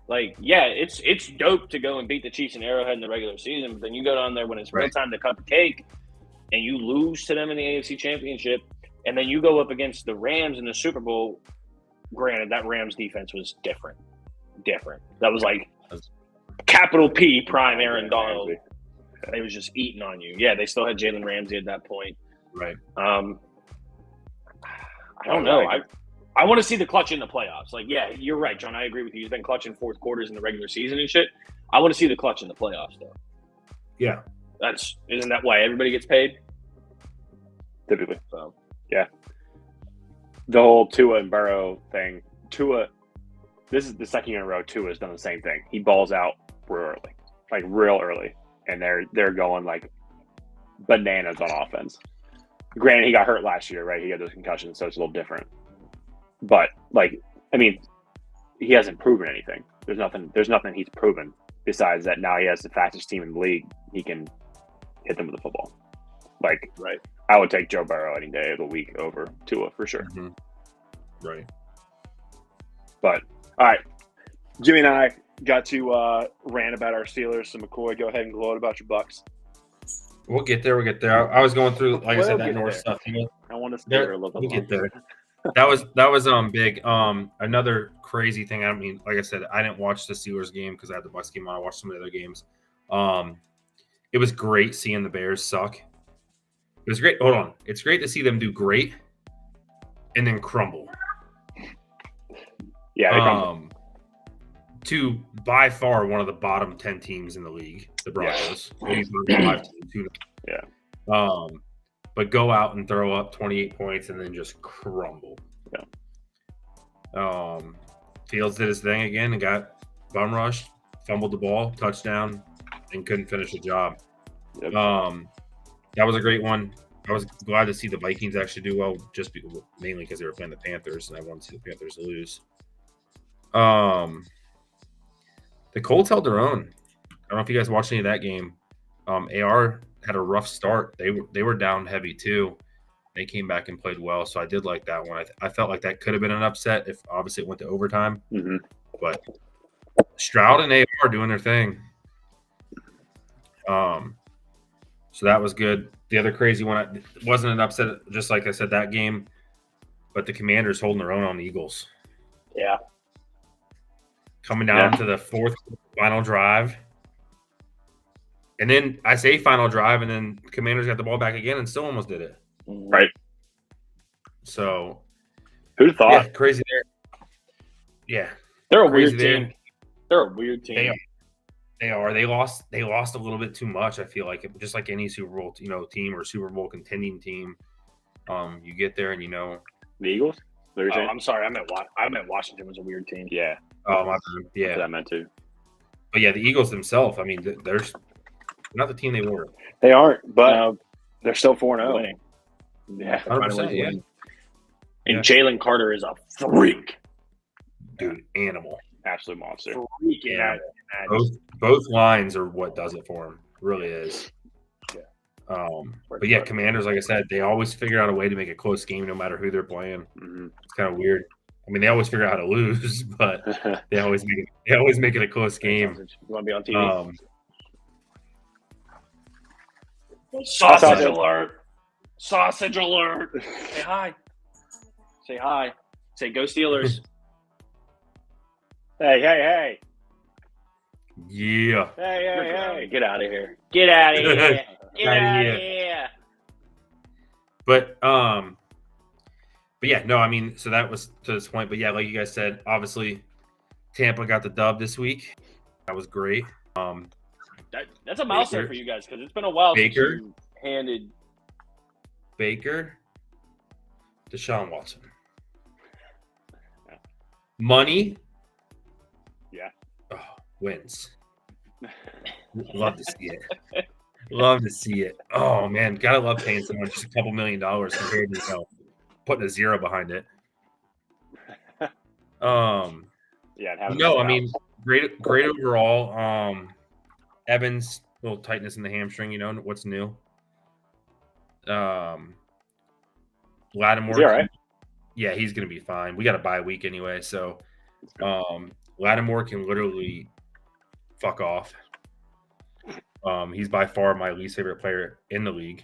Like, yeah, it's dope to go and beat the Chiefs in Arrowhead in the regular season, but then you go down there when it's real time to cut the cake and you lose to them in the AFC Championship, and then you go up against the Rams in the Super Bowl. Granted, that Rams defense was different. That was like capital P prime Aaron Donald. They was just eating on you. Yeah, they still had Jalen Ramsey at that point. Right. I don't know. I want to see the clutch in the playoffs. Like, yeah, you're right, John. I agree with you. He's been clutching 4th quarters in the regular season and shit. I want to see the clutch in the playoffs, though. Yeah. Isn't that why everybody gets paid? Typically. So, yeah. the whole Tua and Burrow thing. Tua, this is the second year in a row Tua has done the same thing. He balls out real early, and they're going like bananas on offense. Granted, he got hurt last year, right? He had those concussions, so it's a little different. But he hasn't proven anything. There's nothing he's proven besides that now he has the fastest team in the league. He can hit them with the football. Right. I would take Joe Burrow any day of the week over Tua for sure. Mm-hmm. Right. But all right, Jimmy and I got to rant about our Steelers. So McCoy, go ahead and gloat about your Bucks. We'll get there. I was going through, like I said, that North stuff. I want to steer a little bit. We'll get there. That was big. Another crazy thing. I mean, like I said, I didn't watch the Steelers game because I had the Bucks game on. I watched some of the other games. It was great seeing the Bears suck. It was great. Hold on. It's great to see them do great and then crumble. Yeah, they crumble. To by far one of the bottom 10 teams in the league, the Broncos. Yeah. But go out and throw up 28 points and then just crumble. Yeah. Fields did his thing again and got bum rushed, fumbled the ball, touchdown, and couldn't finish the job. Yep. That was a great one. I was glad to see the Vikings actually do well, mainly because they were playing the Panthers, and I wanted to see the Panthers lose. The Colts held their own. I don't know if you guys watched any of that game. AR had a rough start. They were down heavy too. They came back and played well, so I did like that one. I felt like that could have been an upset if obviously it went to overtime. Mm-hmm. But Stroud and AR doing their thing. So that was good. The other crazy one wasn't an upset, just like I said, that game, but the Commanders holding their own on the Eagles. Yeah. Coming down to the fourth final drive. And then I say final drive, and then Commanders got the ball back again and still almost did it. Right. So who'd have thought? Yeah, crazy there. Yeah. They're a weird team. They're a weird team. They are. They lost a little bit too much, I feel like. Just like any Super Bowl, team or Super Bowl contending team. You get there and the Eagles? I'm sorry. I meant Washington was a weird team. Yeah. Oh, my bad. Yeah. That's what I meant too. But yeah, the Eagles themselves, I mean, they're not the team they were. They aren't, but they're still 4-0. Yeah. 100%, yeah. And Jalen Carter is a freak. Dude, animal. Absolute monster. Freak. Yeah. Both lines are what does it for him. It really is. Yeah. But yeah, Commanders, like I said, they always figure out a way to make a close game no matter who they're playing. Mm-hmm. It's kind of weird. I mean, they always figure out how to lose, but they always make it a close game. You want to be on TV? Sausage alert! Sausage alert! Say hi. Say hi. Say go Steelers. Hey. Yeah. Hey. Get out of here. Get out of here. Get out of here. But yeah, no, I mean, so that was to this point. But yeah, like you guys said, obviously Tampa got the dub this week. That was great. That's a milestone for you guys because it's been a while since you handed Baker, Deshaun Watson. Money. Yeah. Oh, wins. Love to see it. Love to see it. Oh man, gotta love paying someone just a couple $1 million compared to putting a zero behind it. Yeah. No, I mean, great overall. Evans, little tightness in the hamstring. What's new? Lattimore. Is he all right? Yeah, he's gonna be fine. We got a bye week anyway, so Lattimore can literally fuck off. He's by far my least favorite player in the league.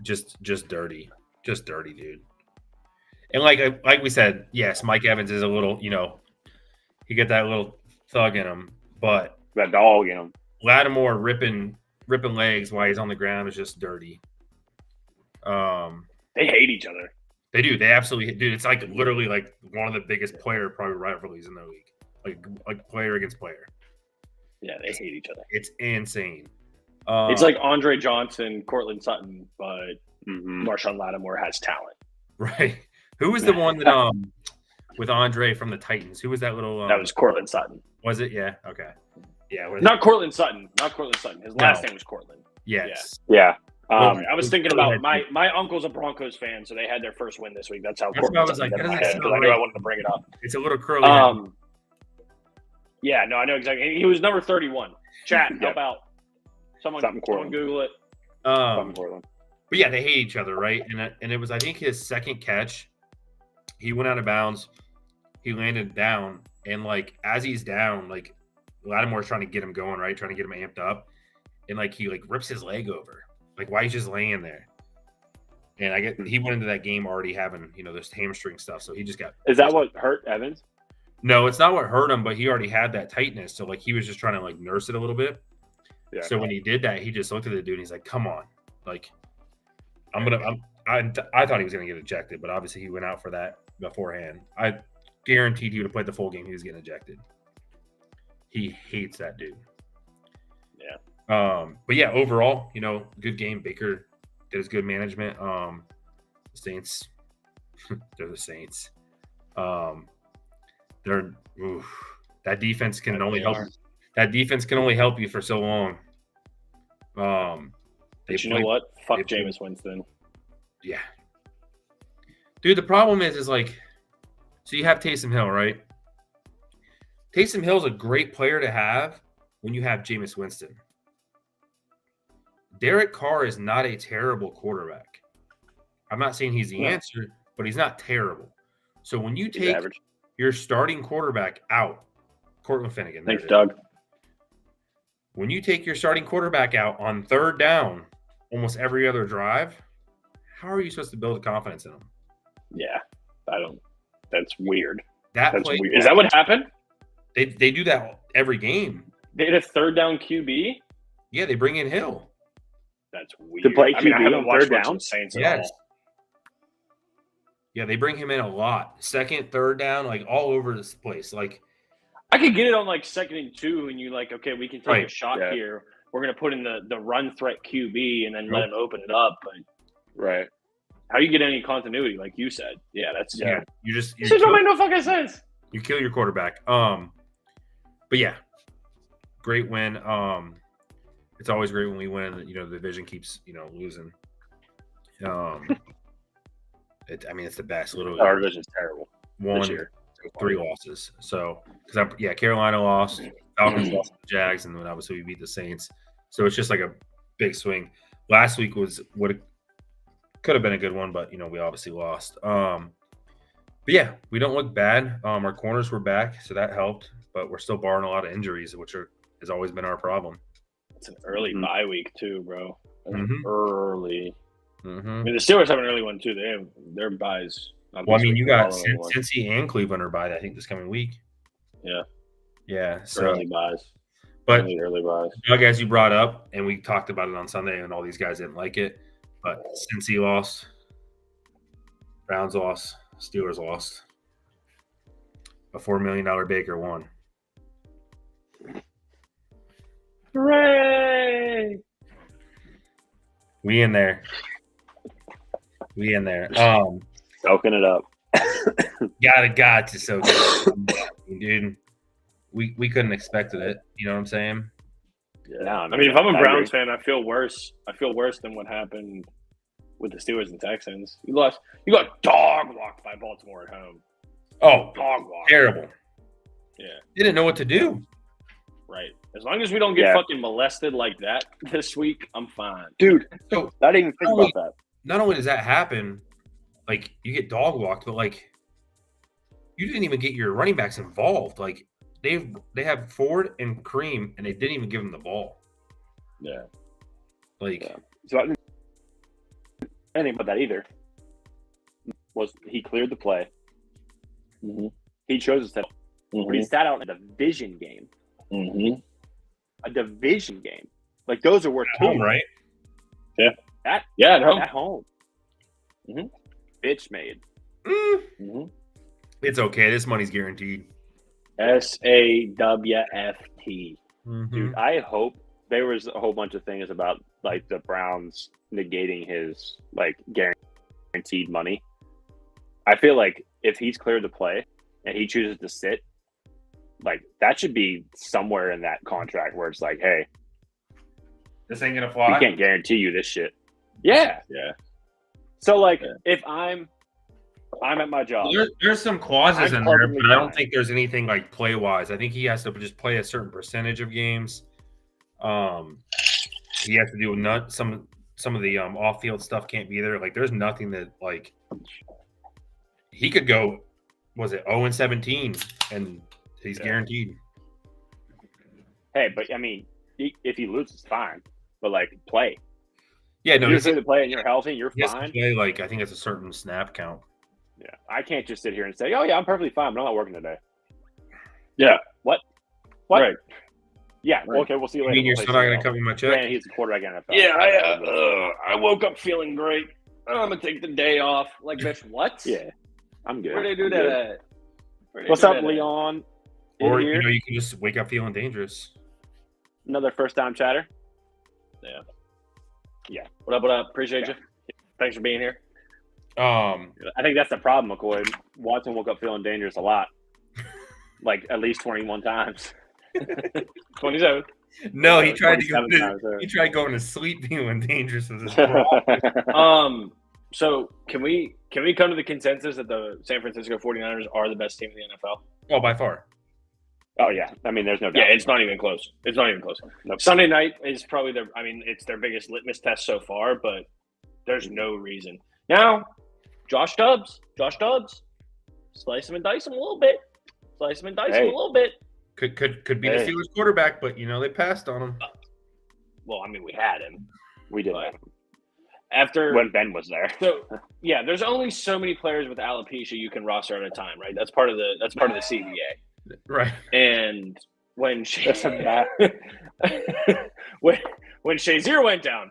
Just dirty, dude. And like we said, yes, Mike Evans is a little, he got that little thug in him, but that dog in him. Lattimore ripping legs while he's on the ground is just dirty. They hate each other. They do. They absolutely do. It's like literally like one of the biggest player probably rivalries in the league, like player against player. Yeah, they hate each other. It's insane. It's like Andre Johnson, Cortland Sutton, but Marshawn Lattimore has talent. Right. Who was the one that with Andre from the Titans? Who was that little? That was Cortland Sutton. Was it? Yeah. Okay. Yeah. Not Cortland Sutton. His last name was Cortland. Yes. Yeah. I was thinking about my uncle's a Broncos fan, so they had their first win this week. That's how Cortland Sutton got in my head because I knew I wanted to bring it up. It's a little curly. Yeah, no, I know exactly. He was number 31. Chat, help out. Someone Google it. Portland. But yeah, they hate each other, right? And it was, I think, his second catch. He went out of bounds. He landed down, and like as he's down, like Lattimore's trying to get him going, right? Trying to get him amped up, and like he like rips his leg over. Like, why he's just laying there? And he went into that game already having, this hamstring stuff. So he just got. Is that what hurt Evans? No, it's not what hurt him, but he already had that tightness. So like he was just trying to like nurse it a little bit. Yeah. So when he did that, he just looked at the dude and he's like, "Come on, like, I thought he was gonna get ejected, but obviously he went out for that beforehand. I guaranteed he would have played the full game. He was getting ejected. He hates that dude. Yeah. But yeah, overall, good game. Baker did his good management. The Saints, they're the Saints. That defense can only help. That defense can only help you for so long. But you know what? Fuck Jameis Winston. Yeah. Dude, the problem is like, so you have Taysom Hill, right? Taysom Hill's a great player to have when you have Jameis Winston. Derek Carr is not a terrible quarterback. I'm not saying he's the answer, but he's not terrible. So when you take your starting quarterback out, Cortland Finnegan. Thanks, Doug. When you take your starting quarterback out on third down, almost every other drive, how are you supposed to build confidence in him? Yeah, that's weird. That's weird. Is that what happened? They do that every game. They had a third down QB? Yeah, they bring in Hill. That's weird. To play QB I haven't on watched third down? Saints at all. Yeah, they bring him in a lot. Second, third down, like all over this place. Like, I could get it on like 2nd and 2, and you like, okay, we can take a shot here. We're gonna put in the run threat QB and then let him open it up. But how you get any continuity, like you said? Yeah, that's You just don't make no fucking sense. You kill your quarterback. But yeah, great win. It's always great when we win. The division keeps losing. It's the best. Literally, our division's terrible. 3 losses. So Carolina lost, Falcons lost to the Jags, and then obviously we beat the Saints. So it's just like a big swing. Last week was what could have been a good one, but we obviously lost. But yeah, we don't look bad. Our corners were back, so that helped. But we're still barring a lot of injuries, which has always been our problem. It's an early bye week too, bro. Early. I mean, the Steelers have an early one too. They have their buys. Well, I mean, you got Cincy and Cleveland are bye, I think, this coming week. Yeah. Yeah. So early buys. But early buys. Doug, as you brought up, and we talked about it on Sunday, and all these guys didn't like it. But Cincy lost, Browns lost, Steelers lost. A $4 million Baker won. Hooray! We in there. Soaking it up. Got to soak it up. Dude, we couldn't expect it. You know what I'm saying? Yeah. I mean, if I'm a Browns fan, I feel worse. I feel worse than what happened with the Steelers and Texans. You got dog walked by Baltimore at home. Oh, dog walk. Terrible. Yeah. Didn't know what to do. Right. As long as we don't get fucking molested like that this week, I'm fine. Dude, so I didn't even think about that. Not only does that happen, like you get dog walked, but like you didn't even get your running backs involved. Like they have Ford and Kareem, and they didn't even give them the ball. Yeah. So I didn't think about that either. He cleared the play. Mm-hmm. He chose to set up. Mm-hmm. But he sat out in a division game. Mm-hmm. A division game. Like those are worth home, right? Yeah. At home. Mm-hmm. Bitch made. Mm-hmm. It's okay. This money's guaranteed. SAWFT. Dude, I hope there was a whole bunch of things about like the Browns negating his like guaranteed money. I feel like if he's cleared to play and he chooses to sit, like that should be somewhere in that contract where it's like, hey, This ain't gonna fly. we can't guarantee you this shit. Yeah. So like, if I'm at my job. There's some clauses I'm in there, perfectly but I don't fine. think there's anything like play wise. I think he has to just play a certain percentage of games. He has to do some of the off field stuff can't be there. Like there's nothing that like he could go. Was it 0-17 and he's guaranteed. Hey, but I mean, if he loses, fine. But like, play. Yeah, no, You're he's free to play and you're healthy, you're he has to fine. play, like I think it's a certain snap count. Yeah, I can't just sit here and say, "Oh yeah, I'm perfectly fine, but I'm not working today." Yeah. What? Right. Yeah. Right. Okay, we'll see you I later. mean, you're We'll still play not going to something cover my else. check. Man, he's a quarterback in NFL. Yeah, I woke up feeling great. I'm gonna take the day off. Like, bitch, what? Yeah, I'm good. Where they do I'm that good. at? Where they What's do up, that at? Leon? Or In here? you can just wake up feeling dangerous. Another first-time chatter. What up? Appreciate you. Thanks for being here. I think that's the problem, McCoy. Watson woke up feeling dangerous a lot, like at least 21 times. 27. No, he tried to 27 times, sir. he tried going to sleep feeling dangerous with his bro. So can we come to the consensus that the San Francisco 49ers are the best team in the NFL? Oh, by far. Oh yeah, I mean, there's no doubt. Yeah, it's not even close. It's not even close. Nope. Sunday night is probably it's their biggest litmus test so far, but there's no reason. Now, Josh Dobbs, slice him and dice him a little bit. Could be Hey. the Steelers quarterback, but they passed on him. Well, I mean, we had him. We did But that After when Ben was there. So yeah, there's only so many players with alopecia you can roster at a time, right? That's part of the CBA. Right. And when That's a bad- when Shazier went down,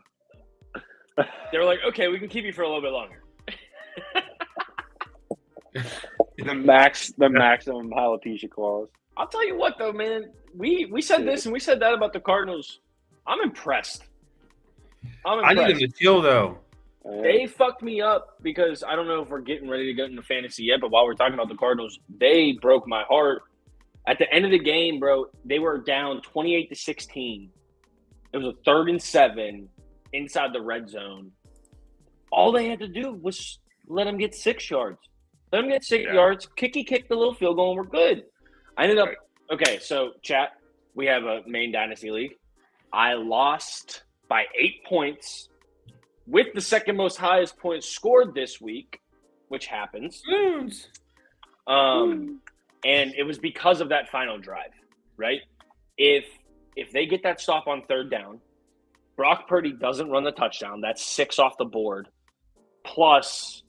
they were like, okay, we can keep you for a little bit longer. the maximum alopecia clause. I'll tell you what though, man. We said this and we said that about the Cardinals. I'm impressed. I need him to chill though. They fucked me up because I don't know if we're getting ready to get into fantasy yet, but while we're talking about the Cardinals, they broke my heart. At the end of the game, bro, they were down 28-16. It was a 3rd and 7 inside the red zone. All they had to do was let them get 6 yards. Let them get 6 yards. Kicki kicked the little field goal, and we're good. I ended up – okay, so, chat, we have a main dynasty league. I lost by 8 points with the second most highest points scored this week, which happens. And it was because of that final drive, right? If they get that stop on 3rd down, Brock Purdy doesn't run the touchdown. That's 6 off the board. Plus,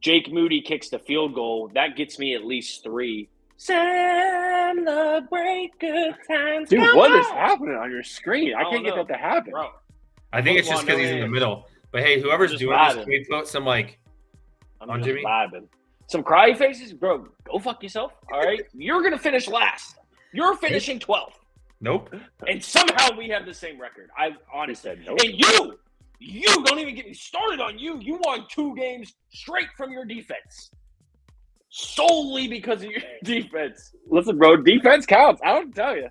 Jake Moody kicks the field goal. That gets me at least 3. Celebrate good times. Dude, Come what on! is happening on your screen? I can't get that to happen. Bro, I think it's just because he's in the middle. But hey, whoever's just doing this, vibing. we put some like I'm on just Jimmy. vibing. Some cry faces, bro. Go fuck yourself. All right, you're gonna finish last. You're finishing 12th, Nope. and somehow we have the same record. I honestly said nope. And you don't even get me started on you. You won 2 games straight from your defense, solely because of your defense. Listen, bro, defense counts. I don't tell you.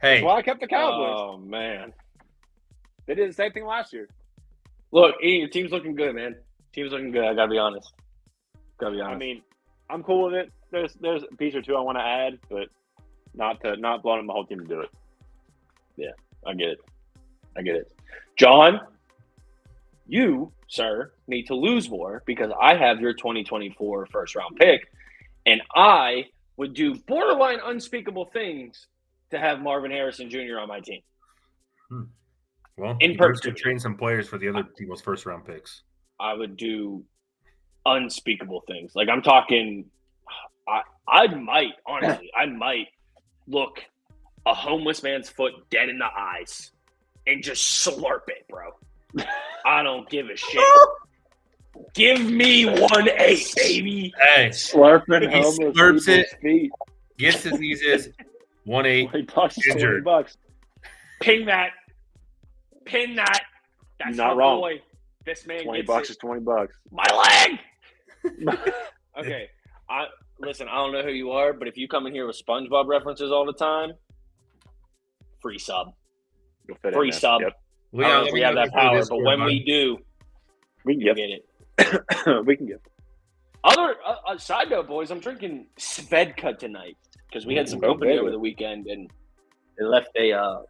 Hey, That's why I kept the Cowboys. Oh man, They did the same thing last year. look, Ian, your team's looking good, man. Team's looking good. I gotta be honest. I mean, I'm cool with it. There's a piece or two I want to add, but not blowing up my whole team to do it. I get it. John, you, sir, need to lose more because I have your 2024 first-round pick, and I would do borderline unspeakable things to have Marvin Harrison Jr. on my team. well, in you better perpetuity. train some players for the other people's first round picks. I would do unspeakable things. Like I'm talking, I might look a homeless man's foot dead in the eyes and just slurp it, bro. I don't give a shit. Give me 1-8, baby. Hey, Slurping He homeless slurps people's feet. gets diseases. 1-8. $20, Injured. $20. Pin that. That's You're not my wrong. boy. This man $20 gets is $20. my leg. Okay. Listen, I don't know who you are, but if you come in here with SpongeBob references all the time, free sub. You'll fit Free in there. sub. Yep. I don't know if we have that power, but when we do, We can you'll get get it. we can get Other side note, boys, I'm drinking Svedka tonight because we had some company over the weekend, and they left a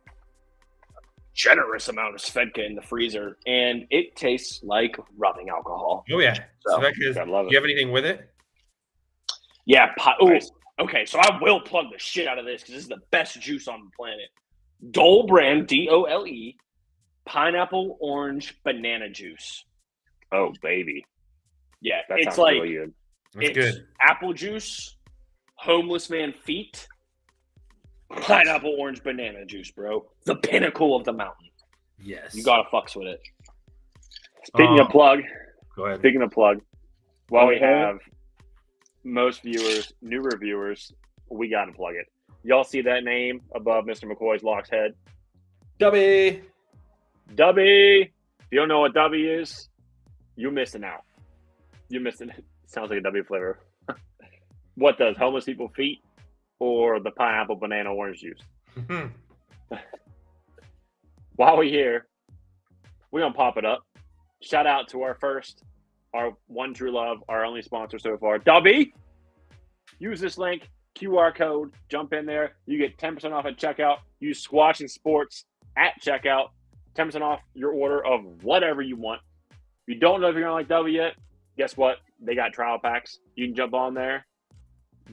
generous amount of Svedka in the freezer, and it tastes like rubbing alcohol. Oh yeah. So, Do I love it. you have anything with it? Yeah. Nice. Okay, so I will plug the shit out of this because this is the best juice on the planet. Dole brand, DOLE, pineapple, orange, banana juice. Oh, baby. Yeah, That it's sounds like really good. That's it's good. apple juice, homeless man feet, pineapple, orange, banana juice, bro. The pinnacle of the mountain. Yes. You gotta fucks with it. Speaking of plug, Go ahead. while we have most viewers, new reviewers, we got to plug it. Y'all see that name above Mr. McCoy's Locks head? Dubby. Dubby. If you don't know what Dubby is, you're missing out. You're missing it. Sounds like a W flavor. What does homeless people feet or the pineapple, banana, orange juice? While we're here, we're going to pop it up. Shout out to our one true love, our only sponsor so far, Dubby. Use this link, QR code, jump in there. You get 10% off at checkout. Use Squatchin Sports at checkout. 10% off your order of whatever you want. If you don't know if you're going to like Dubby yet, guess what? They got trial packs. You can jump on there,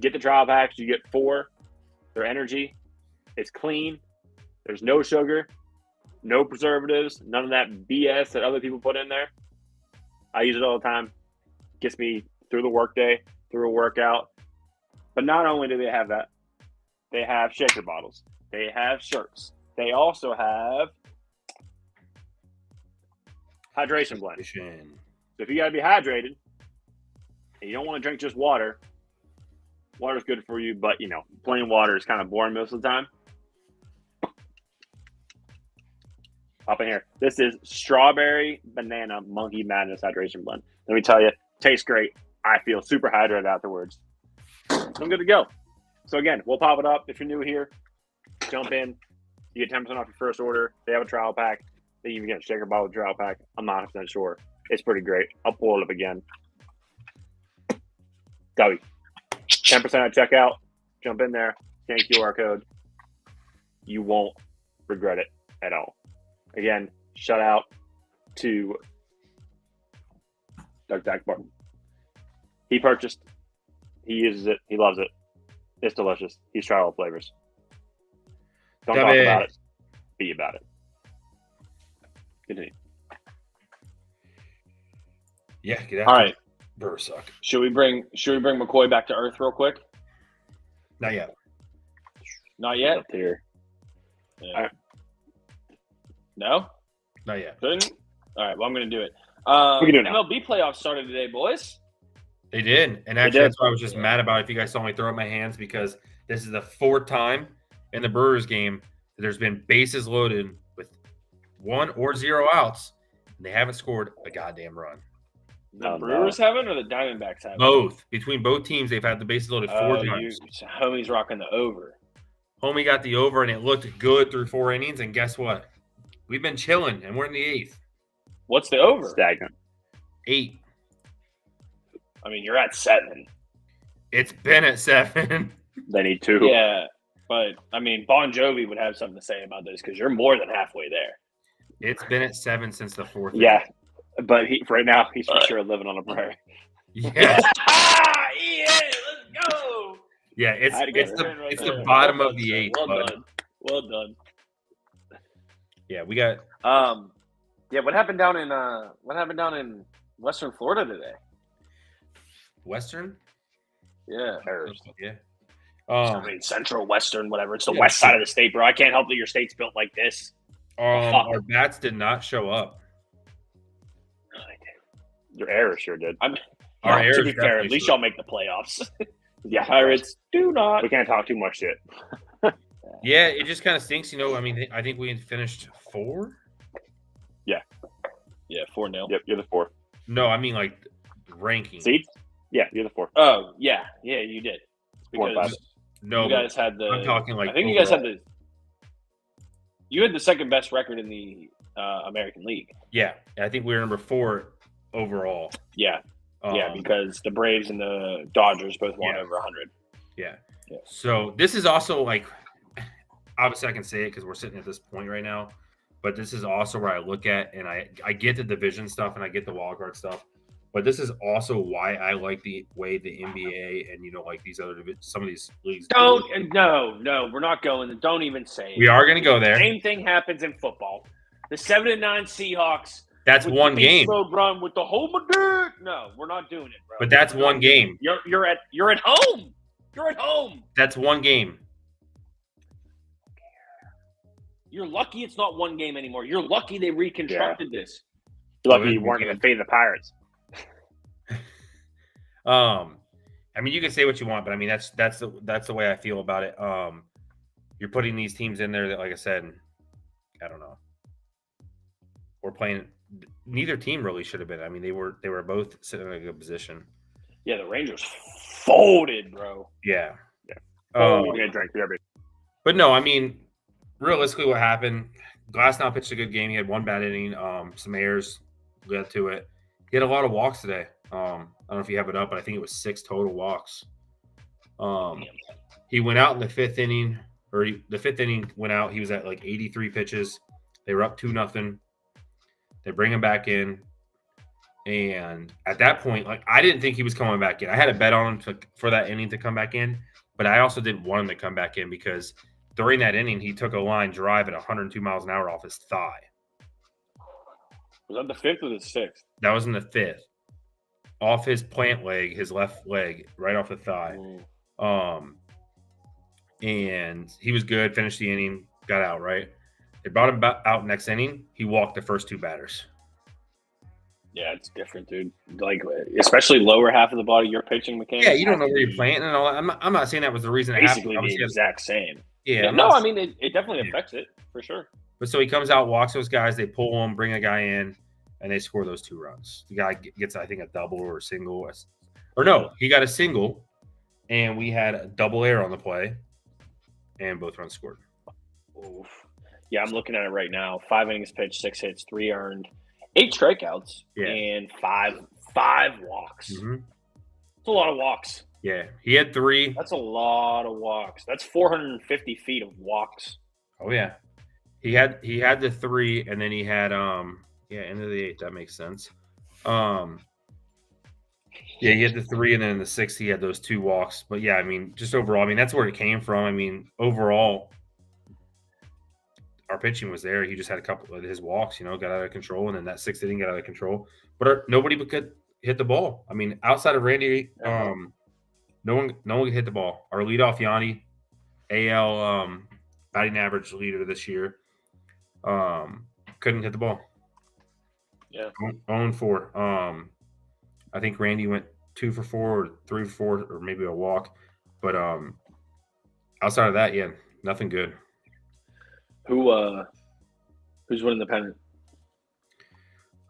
get the trial packs. You get 4. They're energy. It's clean. There's no sugar, no preservatives, none of that BS that other people put in there. I use it all the time. Gets me through the workday, through a workout. But not only do they have that, they have shaker bottles. They have shirts. They also have hydration blend. So if you got to be hydrated and you don't want to drink just water, water's good for you, but, plain water is kind of boring most of the time. Up in here. This is strawberry banana monkey madness hydration blend. Let me tell you, tastes great. I feel super hydrated afterwards. So I'm good to go. So again, we'll pop it up. If you're new here, jump in. You get 10% off your first order. They have a trial pack. They even get a shaker bottle trial pack. I'm not 100% sure. It's pretty great. I'll pull it up again. W. 10% at checkout. Jump in there. Scan QR code. You won't regret it at all. Again, shout out to Doug Dackbar. He purchased. He uses it. He loves it. It's delicious. He's tried all flavors. Don't talk about it. Be about it. Continue. Yeah, get out. All right. Burr suck. Should we bring McCoy back to earth real quick? Not yet. Not yet. Up here. Yeah. All right. No. Not yet. Couldn't. All right. Well, I'm going to do it. We can do it now. MLB playoffs started today, boys. They did. And actually, that's why I was just mad about it. If you guys saw me throw up my hands, because this is the 4th time in the Brewers game that there's been bases loaded with 1 or 0 outs, and they haven't scored a goddamn run. The Brewers haven't, or the Diamondbacks haven't? Both. Between both teams, they've had the bases loaded 4 times. Homie's rocking the over. Homie got the over, and it looked good through 4 innings. And guess what? We've been chilling, and we're in the 8th. What's the over? Stagnant. 8. I mean, you're at 7. It's been at 7. They need 2. Yeah, but I mean, Bon Jovi would have something to say about this because you're more than halfway there. It's been at 7 since the 4th. Yeah, but right now he's for sure living on a prayer. Yeah. Yeah, let's go. Yeah, it's the bottom of the 8th. Well done. Well done. Yeah, we got. Yeah, what happened down in Western Florida today? Western? Yeah. Yeah. I mean, Central, Western, whatever. It's the west side of the state, bro. I can't help that your state's built like this. Our bats did not show up. Your Errors sure did. To be fair, at least y'all make the playoffs. Yeah, Pirates do not. We can't talk too much shit. Yeah, it just kind of stinks, I mean, I think we finished 4. Yeah. Yeah, 4-0. Yep, you're the 4th. No, I mean like ranking. Seeds? Yeah, you're the 4th. Oh, yeah, you did. 4 and 5. Because No, you guys had the. I'm talking like I think you guys had overall. You had the second best record in the American League. Yeah, I think we were number 4 overall. Yeah, because the Braves and the Dodgers both won over 100. Yeah. Yeah. So this is also like, obviously I can say it because we're sitting at this point right now, but this is also where I look at, and I get the division stuff and I get the wild card stuff, but this is also why I like the way the NBA and like these other some of these leagues. No, we're not going. Don't even say it. We are going to go there. Same thing happens in football. The 7-9 Seahawks. That's one game. Road run with the home of dirt. No, we're not doing it, bro. But that's one game. You're at home. You're at home. That's one game. You're lucky it's not one game anymore. You're lucky they reconstructed this. You're lucky you weren't going to fade the Pirates. I mean, you can say what you want, but I mean that's the way I feel about it. You're putting these teams in there that, like I said, I don't know. We're playing. Neither team really should have been. I mean, they were both sitting in a good position. Yeah, the Rangers folded, bro. Yeah. We're gonna drink everything. But no, I mean, realistically, what happened? Glasnow pitched a good game. He had one bad inning. Some errors led to it. He had a lot of walks today. I don't know if you have it up, but I think it was 6 total walks. He went out in the 5th inning, the 5th inning went out. He was at like 83 pitches. They were up 2-0. They bring him back in. And at that point, like, I didn't think he was coming back in. I had a bet on him for that inning to come back in, but I also didn't want him to come back in because during that inning, he took a line drive at 102 miles an hour off his thigh. Was that the 5th or the 6th? That was in the 5th. Off his plant leg, his left leg, right off the thigh. And he was good, finished the inning, got out, right? They brought him out next inning. He walked the first 2 batters. Yeah, it's different, dude. Like, especially lower half of the body, your pitching mechanics. Yeah, you don't know where you're planting and all that. I'm not saying that was the reason it happened. Basically the exact same. Yeah. No, I mean, it definitely affects it, for sure. But so he comes out, walks those guys, they pull him, bring a guy in, and they score those 2 runs. The guy gets, I think, a double or a single. Or no, he got a single, and we had a double error on the play, and both runs scored. Oof. Yeah, I'm looking at it right now. 5 innings pitched, 6 hits, 3 earned, 8 strikeouts, and 5 walks. Mm-hmm. That's a lot of walks. Yeah, he had 3. That's a lot of walks. That's 450 feet of walks. Oh yeah, he had the 3, and then he had end of the 8th. That makes sense. Yeah, he had the 3, and then in the 6th he had those 2 walks. But yeah, I mean, just overall, I mean, that's where it came from. I mean, overall, our pitching was there. He just had a couple of his walks, got out of control, and then that 6th inning got out of control. But nobody could hit the ball. I mean, outside of Randy, no one could hit the ball. Our leadoff Yanni, AL batting average leader this year, couldn't hit the ball. Yeah, 0-4. I think Randy went 2 for 4 or 3 for 4 or maybe a walk, but outside of that, yeah, nothing good. Who's winning the pennant?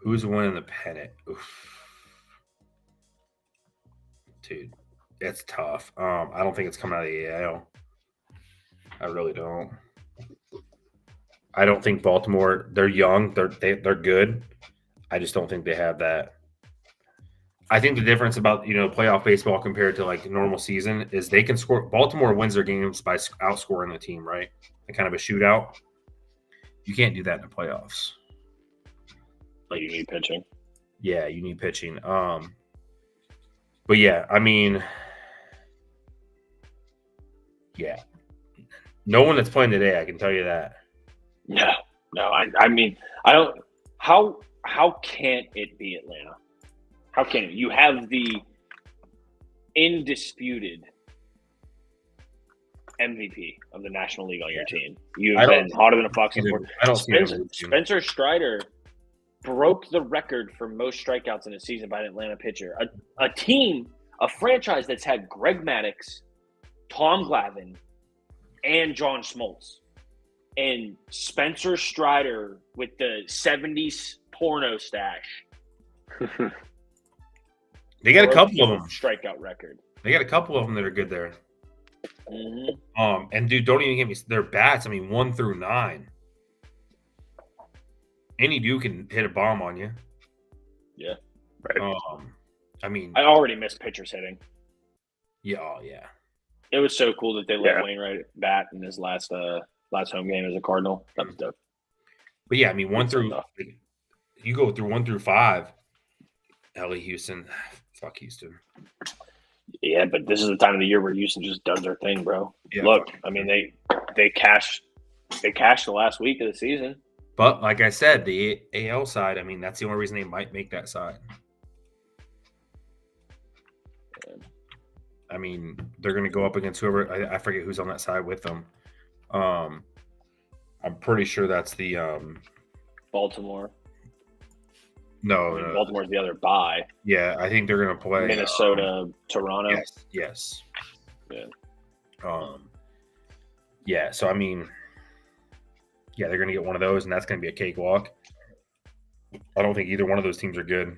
Who's winning the pennant? Oof. Dude, it's tough. I don't think it's coming out of the AL. I really don't. I don't think Baltimore. They're young. They're good. I just don't think they have that. I think the difference about playoff baseball compared to like normal season is they can score. Baltimore wins their games by outscoring the team, right? And kind of a shootout. You can't do that in the playoffs. Like, you need pitching. Yeah, you need pitching. But yeah, I mean, yeah, no one that's playing today. I can tell you that. No. I mean, I don't. How can't it be Atlanta? How can it? You have the indisputed MVP of the National League on your team. You've been hotter than a fox. Spencer Strider broke the record for most strikeouts in a season by an Atlanta pitcher. A team, a franchise that's had Greg Maddux, Tom Glavine, and John Smoltz. And Spencer Strider with the 70s porno stash. They got a couple of them. Strikeout record. They got a couple of them that are good there. Mm-hmm. And dude, don't even get me their bats. I mean, 1 through 9. Any dude can hit a bomb on you. Yeah. Right. I mean, I already miss pitchers hitting. yeah, oh, yeah. It was so cool that they let Yeah. Wainwright bat in his last home game as a Cardinal. That was dope. But yeah, I mean, 1 Good through stuff. you go through 1 through 5. LA, Houston, fuck Houston. Yeah, but this is the time of the year where Houston just does their thing, bro. Yeah, Look, I mean, they cashed the last week of the season. But like I said, the AL side, I mean, that's the only reason they might make that side. I mean, they're going to go up against whoever. I forget who's on that side with them. I'm pretty sure that's the Baltimore. no. Baltimore's the other bye. Yeah, I think they're going to play Minnesota, Toronto. Yes. Yeah. Yeah. So I mean, yeah, they're going to get one of those, and that's going to be a cakewalk. I don't think either one of those teams are good.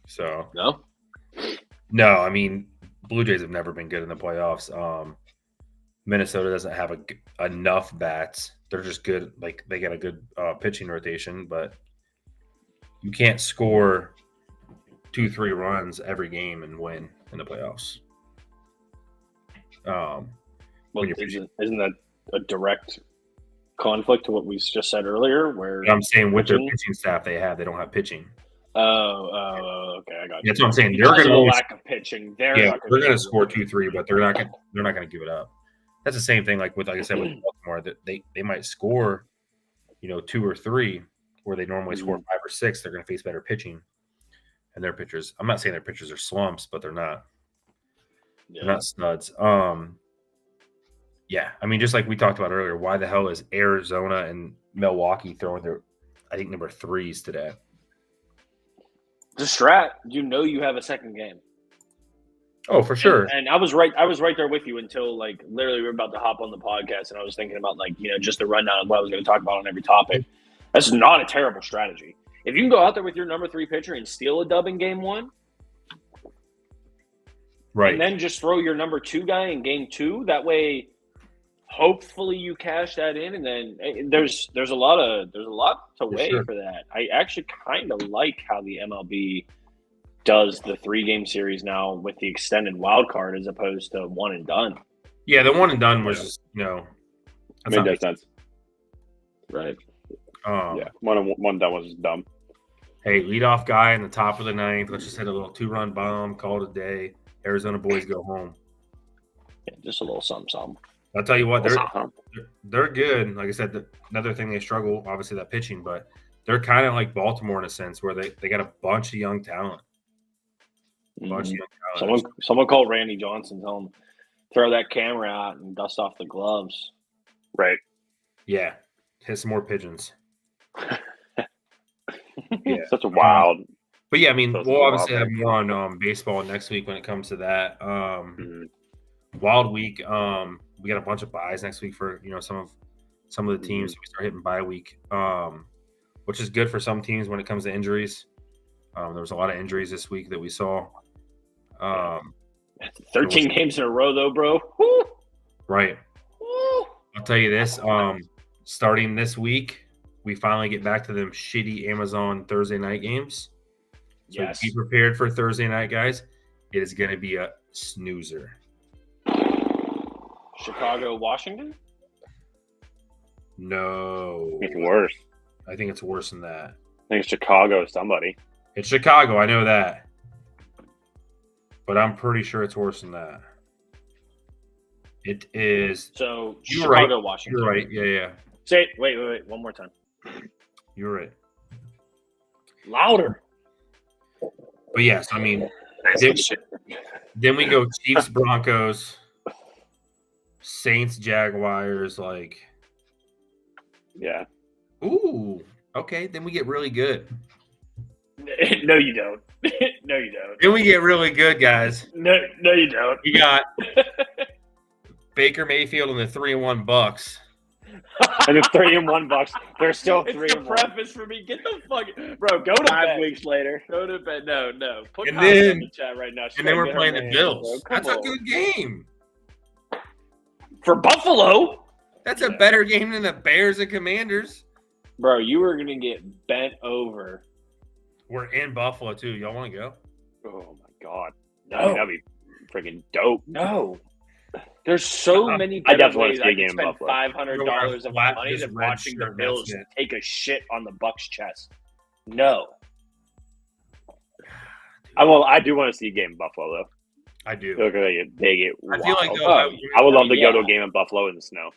So no, I mean, Blue Jays have never been good in the playoffs. Minnesota doesn't have enough bats. They're just good. Like, they got a good pitching rotation, but you can't score 2-3 runs every game and win in the playoffs. Well, isn't that a direct conflict to what we just said earlier? Where I'm saying with their pitching staff they have, they don't have pitching. Oh, okay, I got you. That's what I'm saying. Because They're of going the to lack of pitching. They're going to score 2-3, but they're not going to give it up. That's the same thing. Like I said, with Baltimore, that they might score, 2 or 3, where they normally score 5 or 6. They're going to face better pitching, and their pitchers. I'm not saying their pitchers are slumps, but they're not. Yeah. They're not studs. Yeah, I mean, just like we talked about earlier, why the hell is Arizona and Milwaukee throwing their, I think, number 3s today? The strat, you have a second game. Oh, for sure. And I was right there with you until literally we were about to hop on the podcast, and I was thinking about just a rundown of what I was going to talk about on every topic. That's not a terrible strategy. If you can go out there with your number 3 pitcher and steal a dub in game 1, right, and then just throw your number 2 guy in game 2, that way hopefully you cash that in, and then there's a lot to weigh for that. I actually kind of like how the MLB does the 3-game series now with the extended wild card as opposed to one and done. Yeah, the one and done was just, made that sense. Right. Yeah, one done was just dumb. Hey, leadoff guy in the top of the 9th. Let's just hit a little 2-run bomb, call it a day. Arizona boys go home. Yeah, just a little something. I'll tell you what, they're good. Like I said, another thing they struggle, obviously, that pitching, but they're kind of like Baltimore in a sense where they got a bunch of young talent. Someone called Randy Johnson, tell him throw that camera out and dust off the gloves. Right. Yeah. Hit some more pigeons. Yeah. Such a wild. But yeah, I mean, we'll obviously have more on baseball next week when it comes to that. Wild week. We got a bunch of buys next week for some of the teams. We start hitting bye week, which is good for some teams when it comes to injuries. There was a lot of injuries this week that we saw. 13 games in a row, though, bro. Woo! Right. Woo! I'll tell you this. Starting this week, we finally get back to them shitty Amazon Thursday night games. So yes. Be prepared for Thursday night, guys. It is going to be a snoozer. Chicago, Washington? No. It's worse. I think it's worse than that. I think it's Chicago somebody. It's Chicago. I know that. But I'm pretty sure it's worse than that. It is. So, You're Chicago, right. Washington. You're right. Yeah. Say it. Wait. One more time. You're right. Louder. But yes, I mean, then we go Chiefs, Broncos, Saints, Jaguars. Yeah. Ooh. Okay. Then we get really good. No, you don't. No, you don't. Then we get really good, guys. No, you don't. We got Baker Mayfield and the 3-1 Bucks And the 3-1 Bucks. They're still It's 3-1. the preface for me. Get the fuck, bro. Go to 5 bed. weeks later. Go to bed. No. Put And comments then- in the chat right now. And then we're Get playing her the man, Bills. bro. That's Come a on. good game. For Buffalo. That's a better game than the Bears and Commanders. Bro, you were gonna get bent over. We're in Buffalo too. Y'all want to go? Oh my god. No. That'd be freaking dope. No. There's so many I better definitely wanna ways see a I game can in spend Buffalo. $500 of my money Just than red watching the shirt, Bills that's it. take a shit on the Bucks' chest. No. I do want to see a game in Buffalo though. I do. Look like they get I feel like wild. though, I would love to yeah. go to a game in Buffalo in the snow.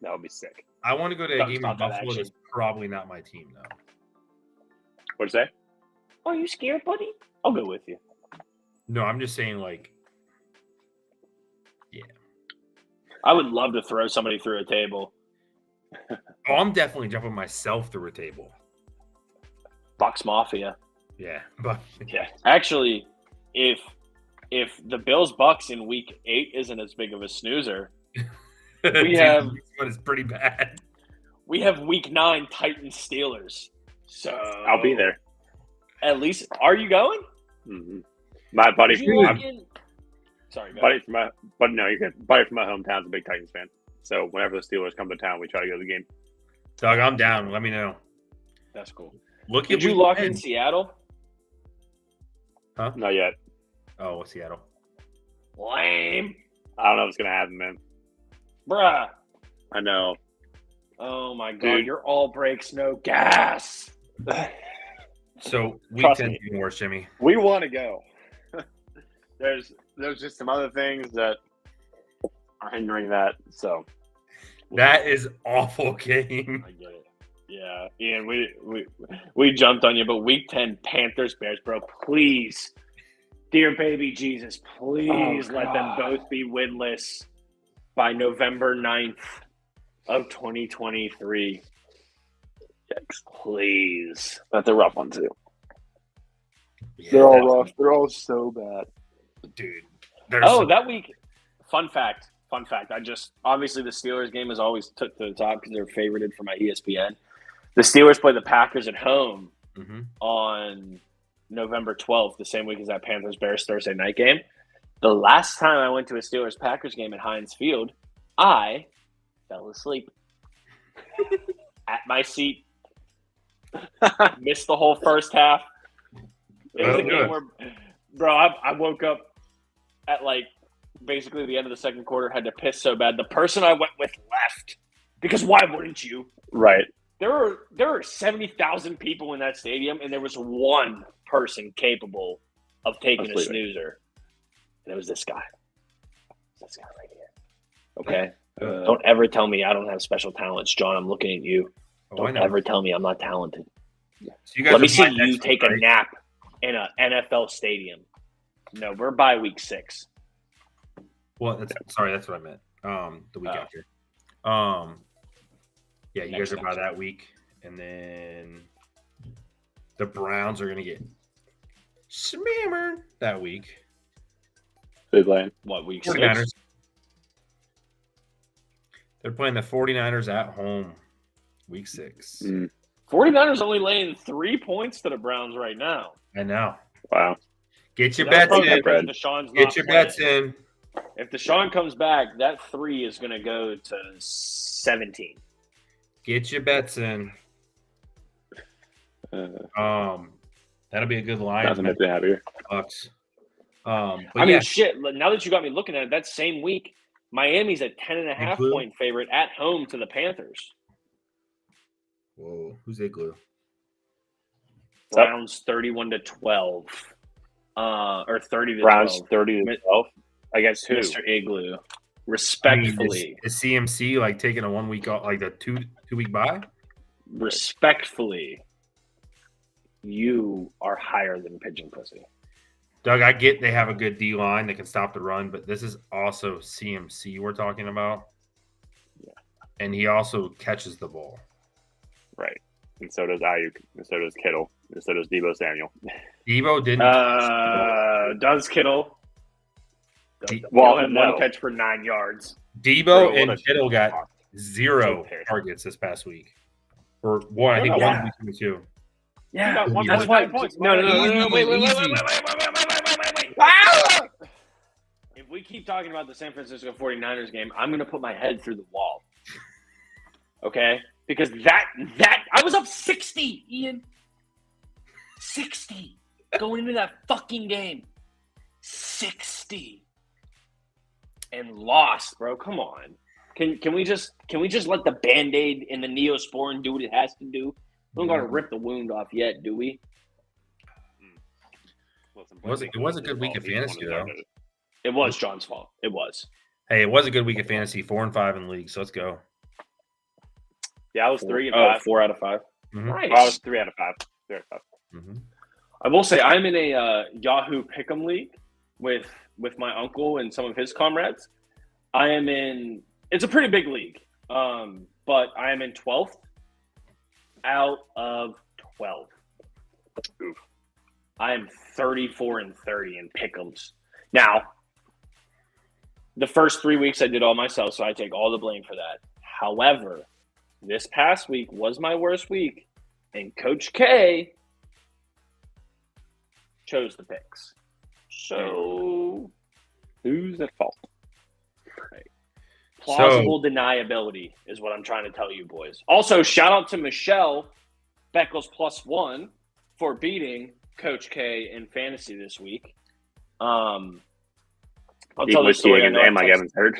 That would be sick. I want to go to a Don't game in stop that Buffalo. action. That's probably not my team though. What'd you say? Oh, you scared, buddy? I'll go with you. No, I'm just saying like, I would love to throw somebody through a table. oh, I'm definitely jumping myself through a table. Bucks Mafia. Yeah, but Yeah. Actually, if the Bills Bucks in week 8 isn't as big of a snoozer, Dude, have- this one is pretty bad. we have week 9 Titans Steelers. So I'll be there. At least, are you going? Mm-hmm. My buddy, Did you my lock in? Sorry, go buddy ahead. from my but no, you're good. Buddy from my hometown's a big Titans fan. So whenever the Steelers come to town, we try to go to the game. Doug, I'm down. Let me know. That's cool. Look Did at you week lock 10. in Seattle? Not yet. Oh, Seattle. Lame. I don't know if it's gonna happen, man. Bruh. I know. Oh my god, Dude. you're all brakes, no gas. So week Trust 10 me. even worse, Jimmy. We want to go. there's just some other things that are hindering that. So That is awful game. I get it. Yeah, Ian, we jumped on you, but week 10 Panthers Bears, bro. Please, dear baby Jesus, please let them both be winless by November 9th of 2023. Please. that's a rough one too. Yeah, They're all that's- rough. They're all so bad. dude. There's Oh, some- that week. Fun fact. I just obviously the Steelers game is always took to the top because they're favorited for my ESPN. The Steelers play the Packers at home Mhm. on November 12th, the same week as that Panthers Bears Thursday night game. The last time I went to a Steelers Packers game at Heinz Field, I fell asleep at my seat. Missed the whole first half. It was Oh, a game good. where, bro, I woke up at like basically the end of the second quarter, had to piss so bad. The person I went with left because why wouldn't you? Right. There are 70,000 people in that stadium, and there was one person capable of taking a Absolutely. snoozer, and it was this guy. This guy right here. Okay, Uh, don't ever tell me I don't have special talents, John. I'm looking at you. oh, I Don't know. ever tell me I'm not talented. So you guys Let me are see fine you next take week, a right? nap in an NFL stadium. No, we're by week 6. Well, that's what I meant. The week Oh. after. Yeah, you Next guys are by episode. that week, and then the Browns are gonna get smammered that week. They playing. What, week 6? 49ers. They're playing the 49ers at home, week 6. 49ers only laying 3 points to the Browns right now. I know. Wow. Get your That's bets probably in. because Deshaun's Get not your playing. bets in. If Deshaun comes back, that 3 is going to go to 17. Get your bets in. That'll be a good line. Nothing makes me happier. Bucks. But I mean, yeah, shit, now that you got me looking at it, that same week, Miami's a 10.5 Igloo? point favorite at home to the Panthers. whoa, who's Igloo? Browns 31-12. Or 30-12. Browns 30-12. I guess who? Mr. Igloo. I mean, Respectfully. is CMC like taking a 1 week off, like a two week bye? Respectfully. You are higher than Pigeon Pussy. Doug, I get they have a good D line that can stop the run, but this is also CMC we're talking about. Yeah. And he also catches the ball. Right. And so does Ayuk. And so does Kittle. And so does Debo Samuel. Debo didn't. Does Kittle. D- Well, Well, had no. one catch for 9 yards. Debo Bro, what and a- Kittle got 0 targets this past week. Or one, I think 1 week or 2. Yeah, that's why. Points. No, wait. If we keep talking about the San Francisco 49ers game, I'm going to put my head through the wall. Okay? Because that I was up 60, Ian. 60 going into that fucking game. 60 and lost, bro. Come on. Can we just let the Band-Aid and the Neosporin do what it has to do? We don't got to rip the wound off yet, do we? It was a good week of fantasy, though. It was John's fault. It was. Hey, it was a good week of fantasy. 4-5 in the league, so let's go. Yeah, I was 3 and 5. 4 out of 5. Mm-hmm. Nice. I was 3 out of 5. 3 out of 5. Mm-hmm. I will say I'm in a Yahoo Pick'em league with my uncle and some of his comrades. I am in. It's a pretty big league, but I am in 12th out of 12. Oof. I am 34 and 30 in Pick'ems. Now, the first 3 weeks I did all myself, so I take all the blame for that. However, this past week was my worst week, and Coach K chose the picks. So, who's at fault? Right. Plausible deniability is what I'm trying to tell you, boys. Also, shout out to Michelle, Beckles +1, for beating Coach K in fantasy this week. I'll tell the story. And Mike Evans hurt.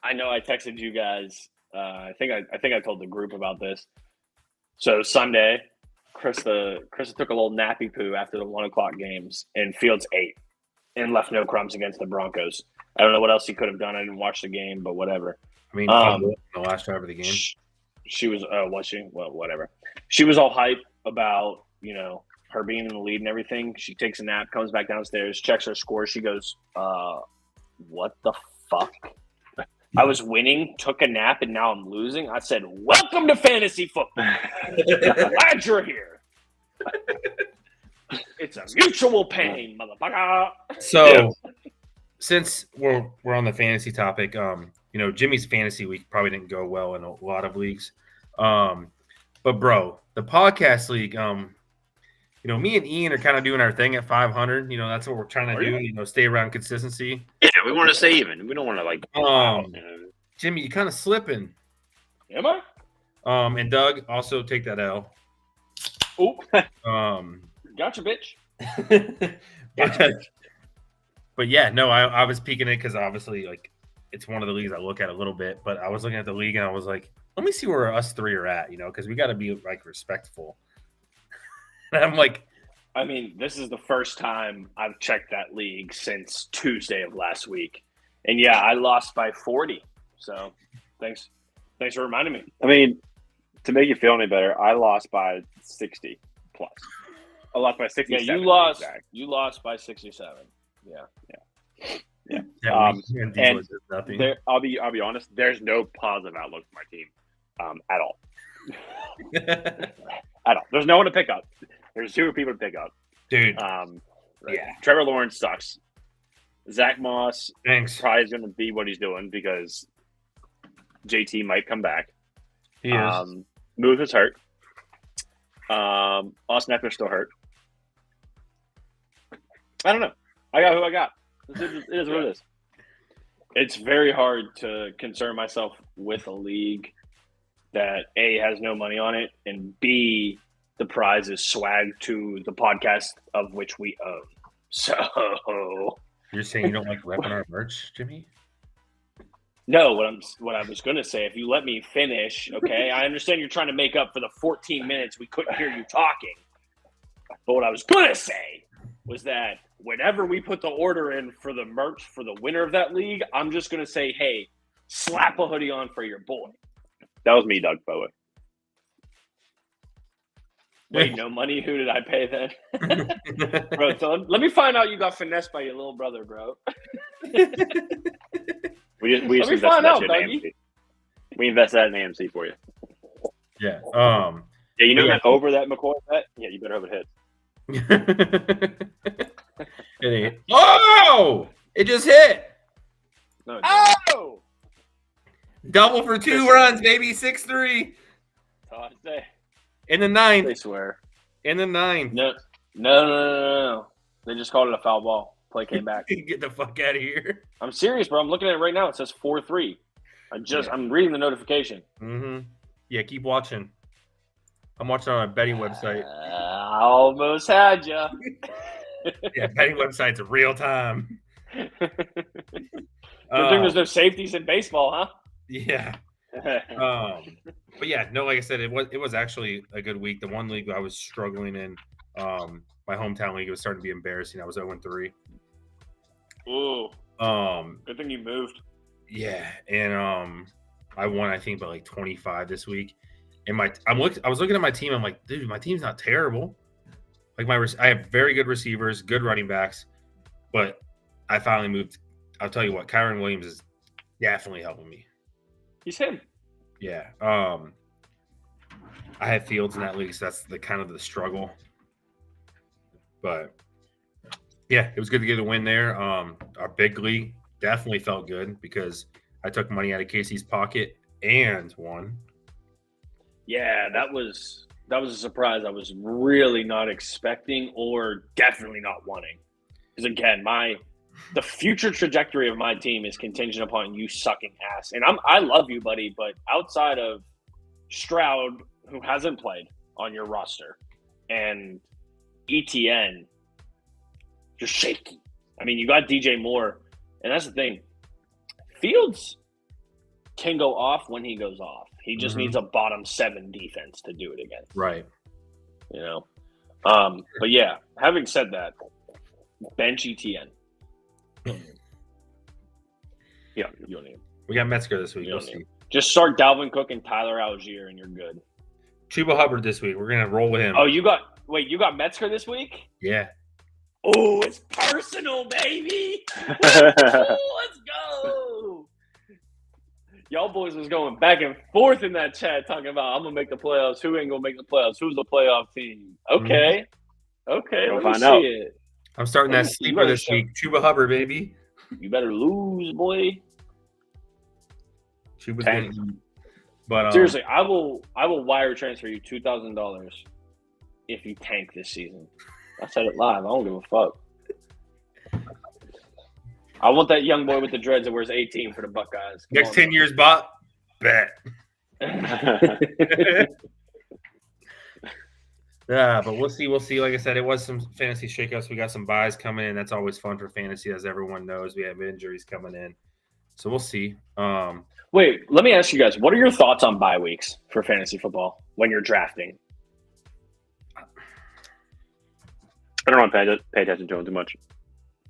I know I texted you guys. I think I told the group about this. So Sunday, Krista took a little nappy poo after the 1:00 games, and Fields ate and left no crumbs against the Broncos. I don't know what else he could have done. I didn't watch the game, but whatever. I mean, the last drive of the game. She was. Was she? Well, whatever. She was all hype about her being in the lead and everything. She takes a nap, comes back downstairs, checks her score. She goes, "What the fuck? I was winning, took a nap, and now I'm losing." I said, "Welcome to fantasy football. Glad you're here. It's a mutual pain, motherfucker." So, since we're on the fantasy topic, Jimmy's fantasy week probably didn't go well in a lot of leagues. But bro, the podcast league, me and Ian are kind of doing our thing at 500. That's what we're trying to do. Stay around consistency. Yeah, we want to stay even. We don't want to Jimmy, you kind of slipping. Am I? And Doug, also take that L. Oh. Gotcha, bitch. But yeah, no, I was peeking it because obviously, it's one of the leagues I look at a little bit. But I was looking at the league and I was like, let me see where us three are at, because we got to be respectful. And I'm like, I mean, this is the first time I've checked that league since Tuesday of last week, and yeah, I lost by 40. So, thanks for reminding me. I mean, to make you feel any better, I lost by 60 plus. I lost by 67. Yeah, you lost by 67. Yeah. And I'll be honest. There's no positive outlook for my team, at all. At all. There's no one to pick up. There's 2 people to pick up, dude. Yeah. Trevor Lawrence sucks. Zach Moss, thanks. Probably is going to be what he's doing because JT might come back. He is. Muth is hurt. Austin Eckler's still hurt. I don't know. I got who I got. It is what it is. It's very hard to concern myself with a league that A, has no money on it, and B, the prize is swag to the podcast of which we own. So you're saying you don't like repping our merch, Jimmy? No, what I was going to say, if you let me finish, okay? I understand you're trying to make up for the 14 minutes we couldn't hear you talking. But what I was going to say was that whenever we put the order in for the merch for the winner of that league, I'm just going to say, hey, slap a hoodie on for your boy. That was me, Doug, by the way. Wait, no money? Who did I pay then? Bro, so let me find out you got finessed by your little brother, bro. We just invested that shit in AMC. We invested that in AMC for you. Yeah. That over that McCoy bet? Yeah, you better hope it hits. It ain't. Oh! It just hit! No, Double for 2 runs, baby. 6-3. That's all I say. In the They ninth. swear. In the ninth. No. They just called it a foul ball. Play came back. Get the fuck out of here. I'm serious, bro. I'm looking at it right now. It says 4-3. I'm reading the notification. Mm-hmm. Yeah, keep watching. I'm watching on a betting website. I almost had ya. Yeah, betting website's real time. Good thing there's no safeties in baseball, huh? Yeah. But yeah, no, like I said, it was actually a good week. The one league I was struggling in, my hometown league, it was starting to be embarrassing. I was 0-3. Ooh. Good thing you moved. Yeah, and I won, I think, by like 25 this week. And I was looking at my team. I'm like, dude, my team's not terrible. Like I have very good receivers, good running backs, but I finally moved. I'll tell you what, Kyron Williams is definitely helping me. He's him. Yeah. I have Fields in that league, so that's the kind of the struggle. But yeah, it was good to get a win there. Our big league definitely felt good because I took money out of Casey's pocket and won. Yeah, that was a surprise. I was really not expecting or definitely not wanting. Because again, the future trajectory of my team is contingent upon you sucking ass. And I love you, buddy, but outside of Stroud, who hasn't played on your roster, and ETN, you're shaky. I mean, you got DJ Moore, and that's the thing. Fields can go off when he goes off. He just needs a bottom 7 defense to do it against. Right. You know? But yeah, having said that, bench ETN. Yeah, you don't need. We got Metzger this week. We'll see. Just start Dalvin Cook and Tyler Algier, and you're good. Chuba Hubbard this week. We're gonna roll with him. Oh, you got Metzger this week? Yeah. Oh, it's personal, baby. Let's go. Y'all boys was going back and forth in that chat talking about I'm gonna make the playoffs. Who ain't gonna make the playoffs? Who's the playoff team? Okay, okay, We'll let me find out. see it. I'm starting that sleeper this week. Chuba Hubbard, baby. You better lose, boy. Chuba's getting, but seriously, I will wire transfer you $2,000 if you tank this season. I said it live. I don't give a fuck. I want that young boy with the dreads that wears 18 for the Buckeyes. Next 10 years, bot. Bet. Yeah, but we'll see. We'll see. Like I said, it was some fantasy shakeups. We got some buys coming in. That's always fun for fantasy, as everyone knows. We have injuries coming in. So we'll see. Wait, let me ask you guys, what are your thoughts on bye weeks for fantasy football when you're drafting? I don't want to pay attention to him too much.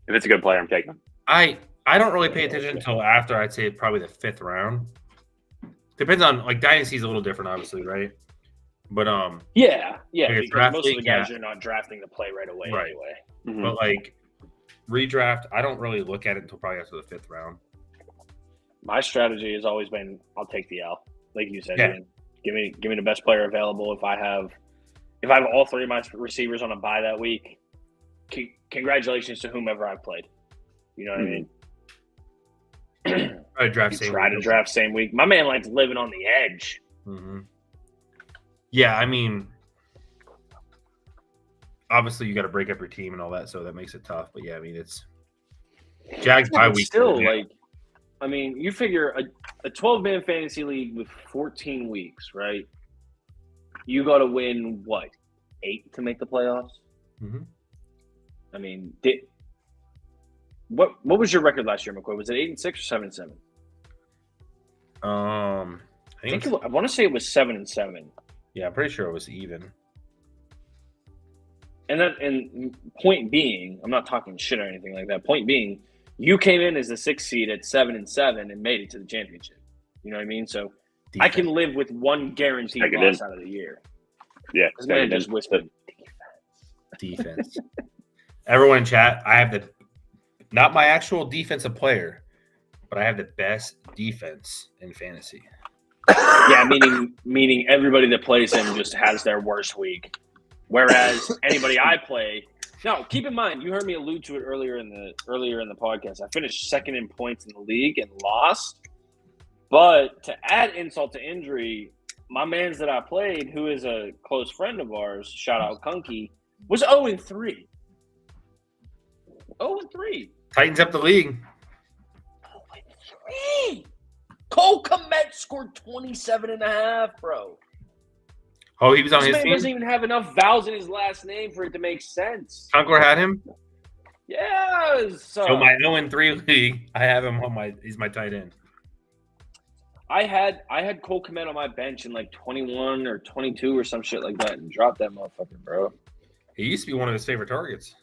If it's a good player, I'm taking him. I don't really pay attention until after, I'd say probably the 5th round. Depends on, like, Dynasty's a little different, obviously, right? But yeah, like because most of the guys you're not drafting to play right away anyway. Mm-hmm. But like redraft, I don't really look at it until probably after the 5th round. My strategy has always been I'll take the L, like you said. Yeah. Man. Give me the best player available. If I have all 3 of my receivers on a bye that week, congratulations to whomever I've played. You know what I mean? I draft draft same week. My man likes living on the edge. Mm-hmm. Yeah, I mean, obviously you got to break up your team and all that, so that makes it tough. But yeah, I mean, it's Jags bye week. Still, like, I mean, you figure a 12-man fantasy league with 14 weeks, right? You got to win what, 8 to make the playoffs? Mm-hmm. I mean, what was your record last year, McCoy? Was it 8-6 or 7-7? I want to say it was 7-7. Yeah, I'm pretty sure it was even. And point being, I'm not talking shit or anything like that. Point being, you came in as the 6th seed at 7-7 and made it to the championship. You know what I mean? So defense. I can live with one guaranteed loss out of the year. Yeah, this man just whispered defense. Everyone in chat, I have not my actual defensive player, but I have the best defense in fantasy. Yeah, meaning everybody that plays him just has their worst week. Whereas anybody I play, now keep in mind, you heard me allude to it earlier in the podcast. I finished 2nd in points in the league and lost But to add insult to injury, my mans that I played, who is a close friend of ours, shout out Kunky, was 0-3. 0-3. Tightens up the league. 0-3. Cole Kmet scored 27.5, bro. Oh, he was on This his man team? doesn't even have enough vowels in his last name for it to make sense. Concord had him? Yes. So my 0-3 league, I have him on he's my tight end. I had Cole Kmet on my bench in like 21 or 22 or some shit like that and dropped that motherfucker, bro. He used to be one of his favorite targets.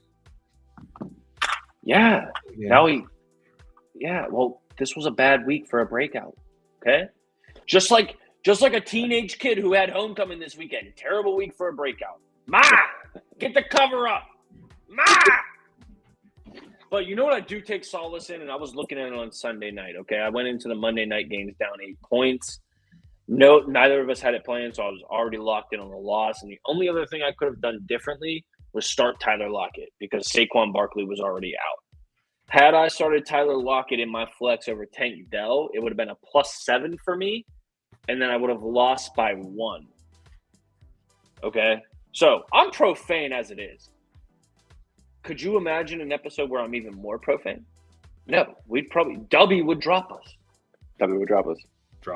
Yeah. Now well, this was a bad week for a breakout. Okay? Just like a teenage kid who had homecoming this weekend. Terrible week for a breakout. Ma! Get the cover up. Ma! But you know what I do take solace in? And I was looking at it on Sunday night, okay? I went into the Monday night games down 8 points. No, neither of us had it planned, so I was already locked in on the loss. And the only other thing I could have done differently was start Tyler Lockett because Saquon Barkley was already out. Had I started Tyler Lockett in my flex over Tank Dell, it would have been a +7 for me, and then I would have lost by 1. Okay? So I'm profane as it is. Could you imagine an episode where I'm even more profane? No. We'd probably – Dubby would drop us. Dubby would drop us.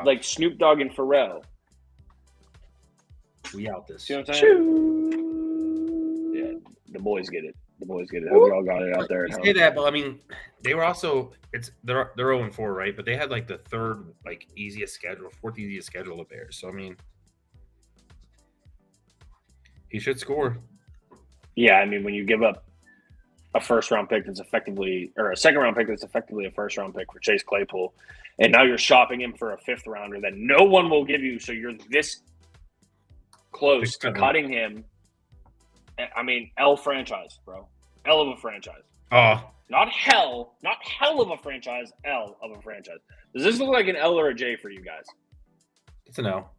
Like Snoop Dogg and Pharrell. We out this. See what I'm saying? Yeah, the boys get it. The boys get it. Hope y'all got it out there at home. Say that, but I mean, they were also they're 0-4, right? But they had like the third fourth easiest schedule of Bears. So I mean, he should score. Yeah, I mean, when you give up a first-round pick that's effectively – or a second-round pick that's effectively a first-round pick for Chase Claypool, and now you're shopping him for a fifth-rounder that no one will give you, so you're this close to cutting him. I mean, L franchise, bro. L of a franchise. Oh. Not hell of a franchise, L of a franchise. Does this look like an L or a J for you guys? It's an L.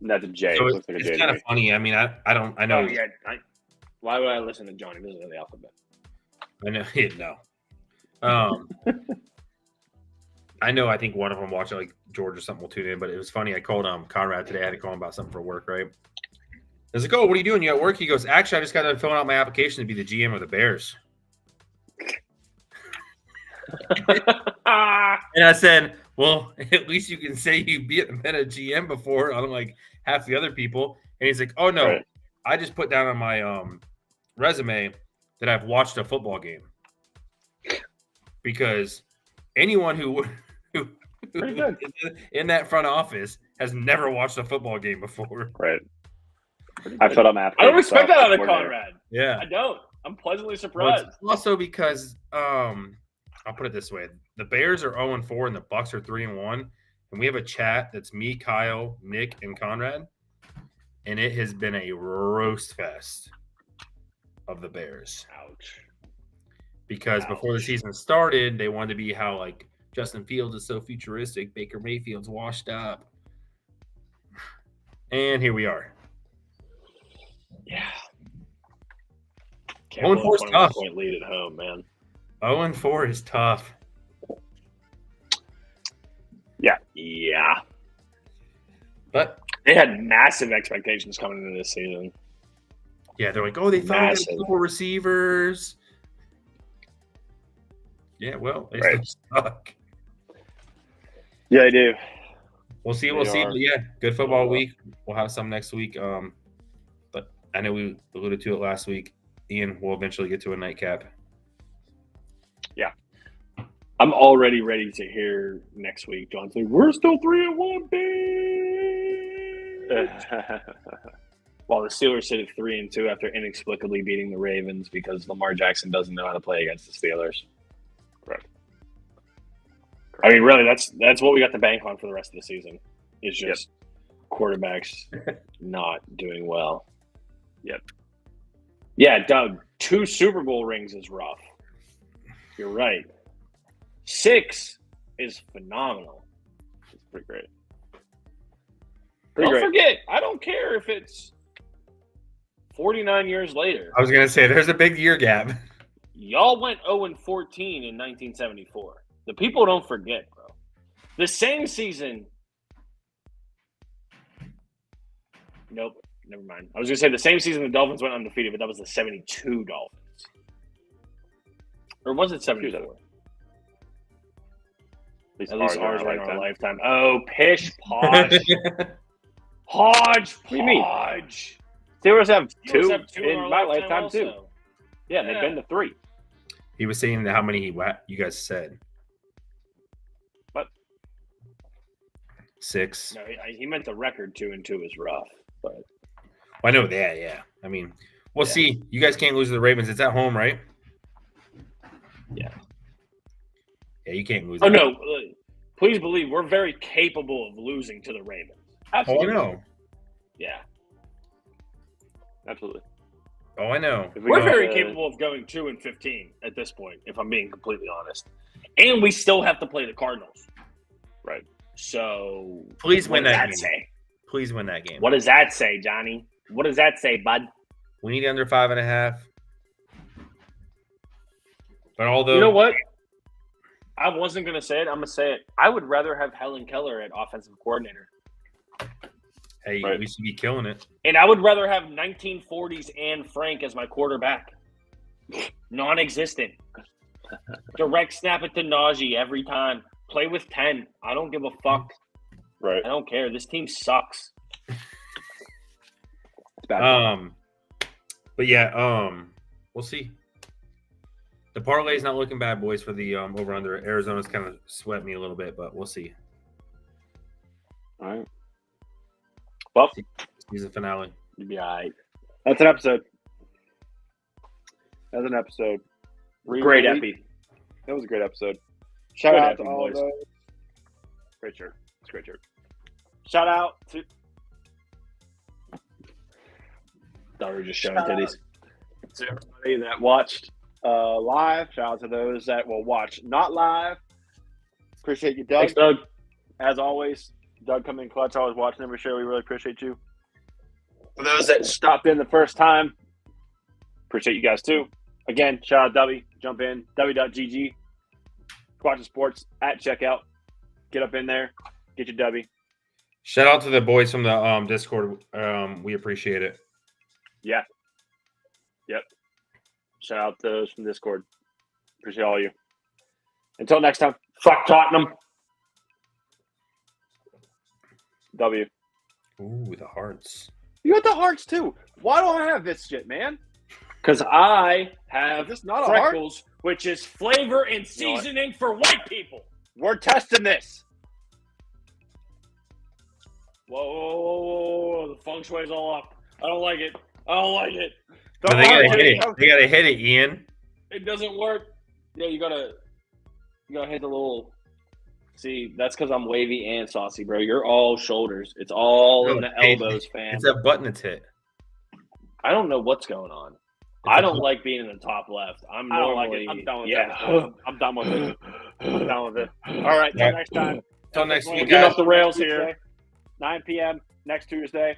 That's a J. So it looks like a J. It's kind of funny. I mean, I know. Oh, yeah. Why would I listen to Johnny? This is the alphabet. I know. No. I know. I think one of them watched like George or something will tune in, but it was funny. I called Conrad today. I had to call him about something for work, right? I was like, "Oh, what are you doing? You at work?" He goes, "Actually, I just got done filling out my application to be the GM of the Bears." And I said, "Well, at least you can say you've been a GM before, unlike half the other people." And he's like, "Oh no, right. I just put down on my resume that I've watched a football game because anyone who in that front office has never watched a football game before." Right. I filled out my application. I don't expect that out of Conrad. Yeah, I don't. I'm pleasantly surprised. Well, also because I'll put it this way: the Bears are 0-4 and the Bucs are 3-1, and we have a chat that's me, Kyle, Nick, and Conrad, and it has been a roast fest of the Bears. Ouch. Because before the season started, they wanted to be how like Justin Fields is so futuristic, Baker Mayfield's washed up, and here we are. Yeah. 0-4 is tough. Point lead at home, man. 0-4 is tough. Yeah. But they had massive expectations coming into this season. Yeah, they're like, oh, they found a couple receivers. Yeah, well, they still suck. Yeah, I do. We'll see. But yeah, good football week. We'll have some next week. But I know we alluded to it last week. Ian will eventually get to a nightcap. Yeah. I'm already ready to hear next week. John say, we're still 3-1, bitch. While the Steelers sit at 3-2 after inexplicably beating the Ravens because Lamar Jackson doesn't know how to play against the Steelers. Correct. I mean, really, that's what we got to bank on for the rest of the season. Is just quarterbacks not doing well. Yep. Yeah, Doug, 2 Super Bowl rings is rough. You're right. 6 is phenomenal. It's pretty great. Don't forget, I don't care if it's 49 years later. I was going to say, there's a big year gap. Y'all went 0-14 in 1974. The people don't forget, bro. The same season. Nope. Never mind. I was going to say the same season the Dolphins went undefeated, but that was the 72 Dolphins. Or was it 74? At least ours were in our lifetime. Oh, pish, podge. Hodge. What do you mean? Hodge. Steelers have two in in our my lifetime lifetime, too. also. Yeah, they've been to 3. He was saying how many you guys said. What? 6. No, he meant the record 2-2 is rough. But I know that, yeah. I mean, we'll see. You guys can't lose to the Ravens. It's at home, right? Yeah. Yeah, you can't lose. Oh, no. Please believe we're very capable of losing to the Ravens. Absolutely. Oh, I know. Yeah. Absolutely. Oh, I know. We're very capable of going 2-15 at this point, if I'm being completely honest. And we still have to play the Cardinals. Right. So please win that game. Say? Please win that game. What does that say, Johnny? What does that say, bud? We need under 5.5. But although you know what? I wasn't going to say it. I'm going to say it. I would rather have Helen Keller at offensive coordinator. Hey, right. We should be killing it. And I would rather have 1940s Anne Frank as my quarterback. Non-existent. Direct snap it to Najee every time. Play with 10. I don't give a fuck. Right. I don't care. This team sucks. It's bad. But yeah, we'll see. The parlay's not looking bad, boys, for the over-under. Arizona's kind of swept me a little bit, but we'll see. All right. Well, season finale. You'll be all right. That's an episode. That's an episode. Great epi. That was a great episode. Shout Good out epi, to all boys. those. Great shirt. It's a great shirt. Shout out to. Thought we were just showing titties. To everybody that watched live. Shout out to those that will watch not live. Appreciate you, Doug. Thanks, Doug. As always, Doug coming in clutch. Always watching every show. We really appreciate you. For those that stopped in the first time, appreciate you guys too. Again, shout out W. Jump in. W.GG. Squatchin Sports at checkout. Get up in there. Get your W. Shout out to the boys from the Discord. We appreciate it. Yeah. Yep. Shout out to those from Discord. Appreciate all of you. Until next time, fuck Tottenham. W. Ooh, the hearts. You got the hearts too. Why don't I have this shit, man? Because I have this not freckles, which is flavor and seasoning for white people. We're testing this. Whoa. The feng shui's all up. I don't like it. I don't like it. No, they gotta hit it. They gotta hit it, Ian. It doesn't work. Yeah, you gotta hit the little. See, that's because I'm wavy and saucy, bro. You're all shoulders. It's all in the elbows, fam. It's that button that's hit. I don't know what's going on. I don't like being in the top left. I don't like it. I'm done with yeah. it. I'm done with it. I'm done with it. All right, till next time. Till next week, Get off the rails here. 9 p.m. next Tuesday.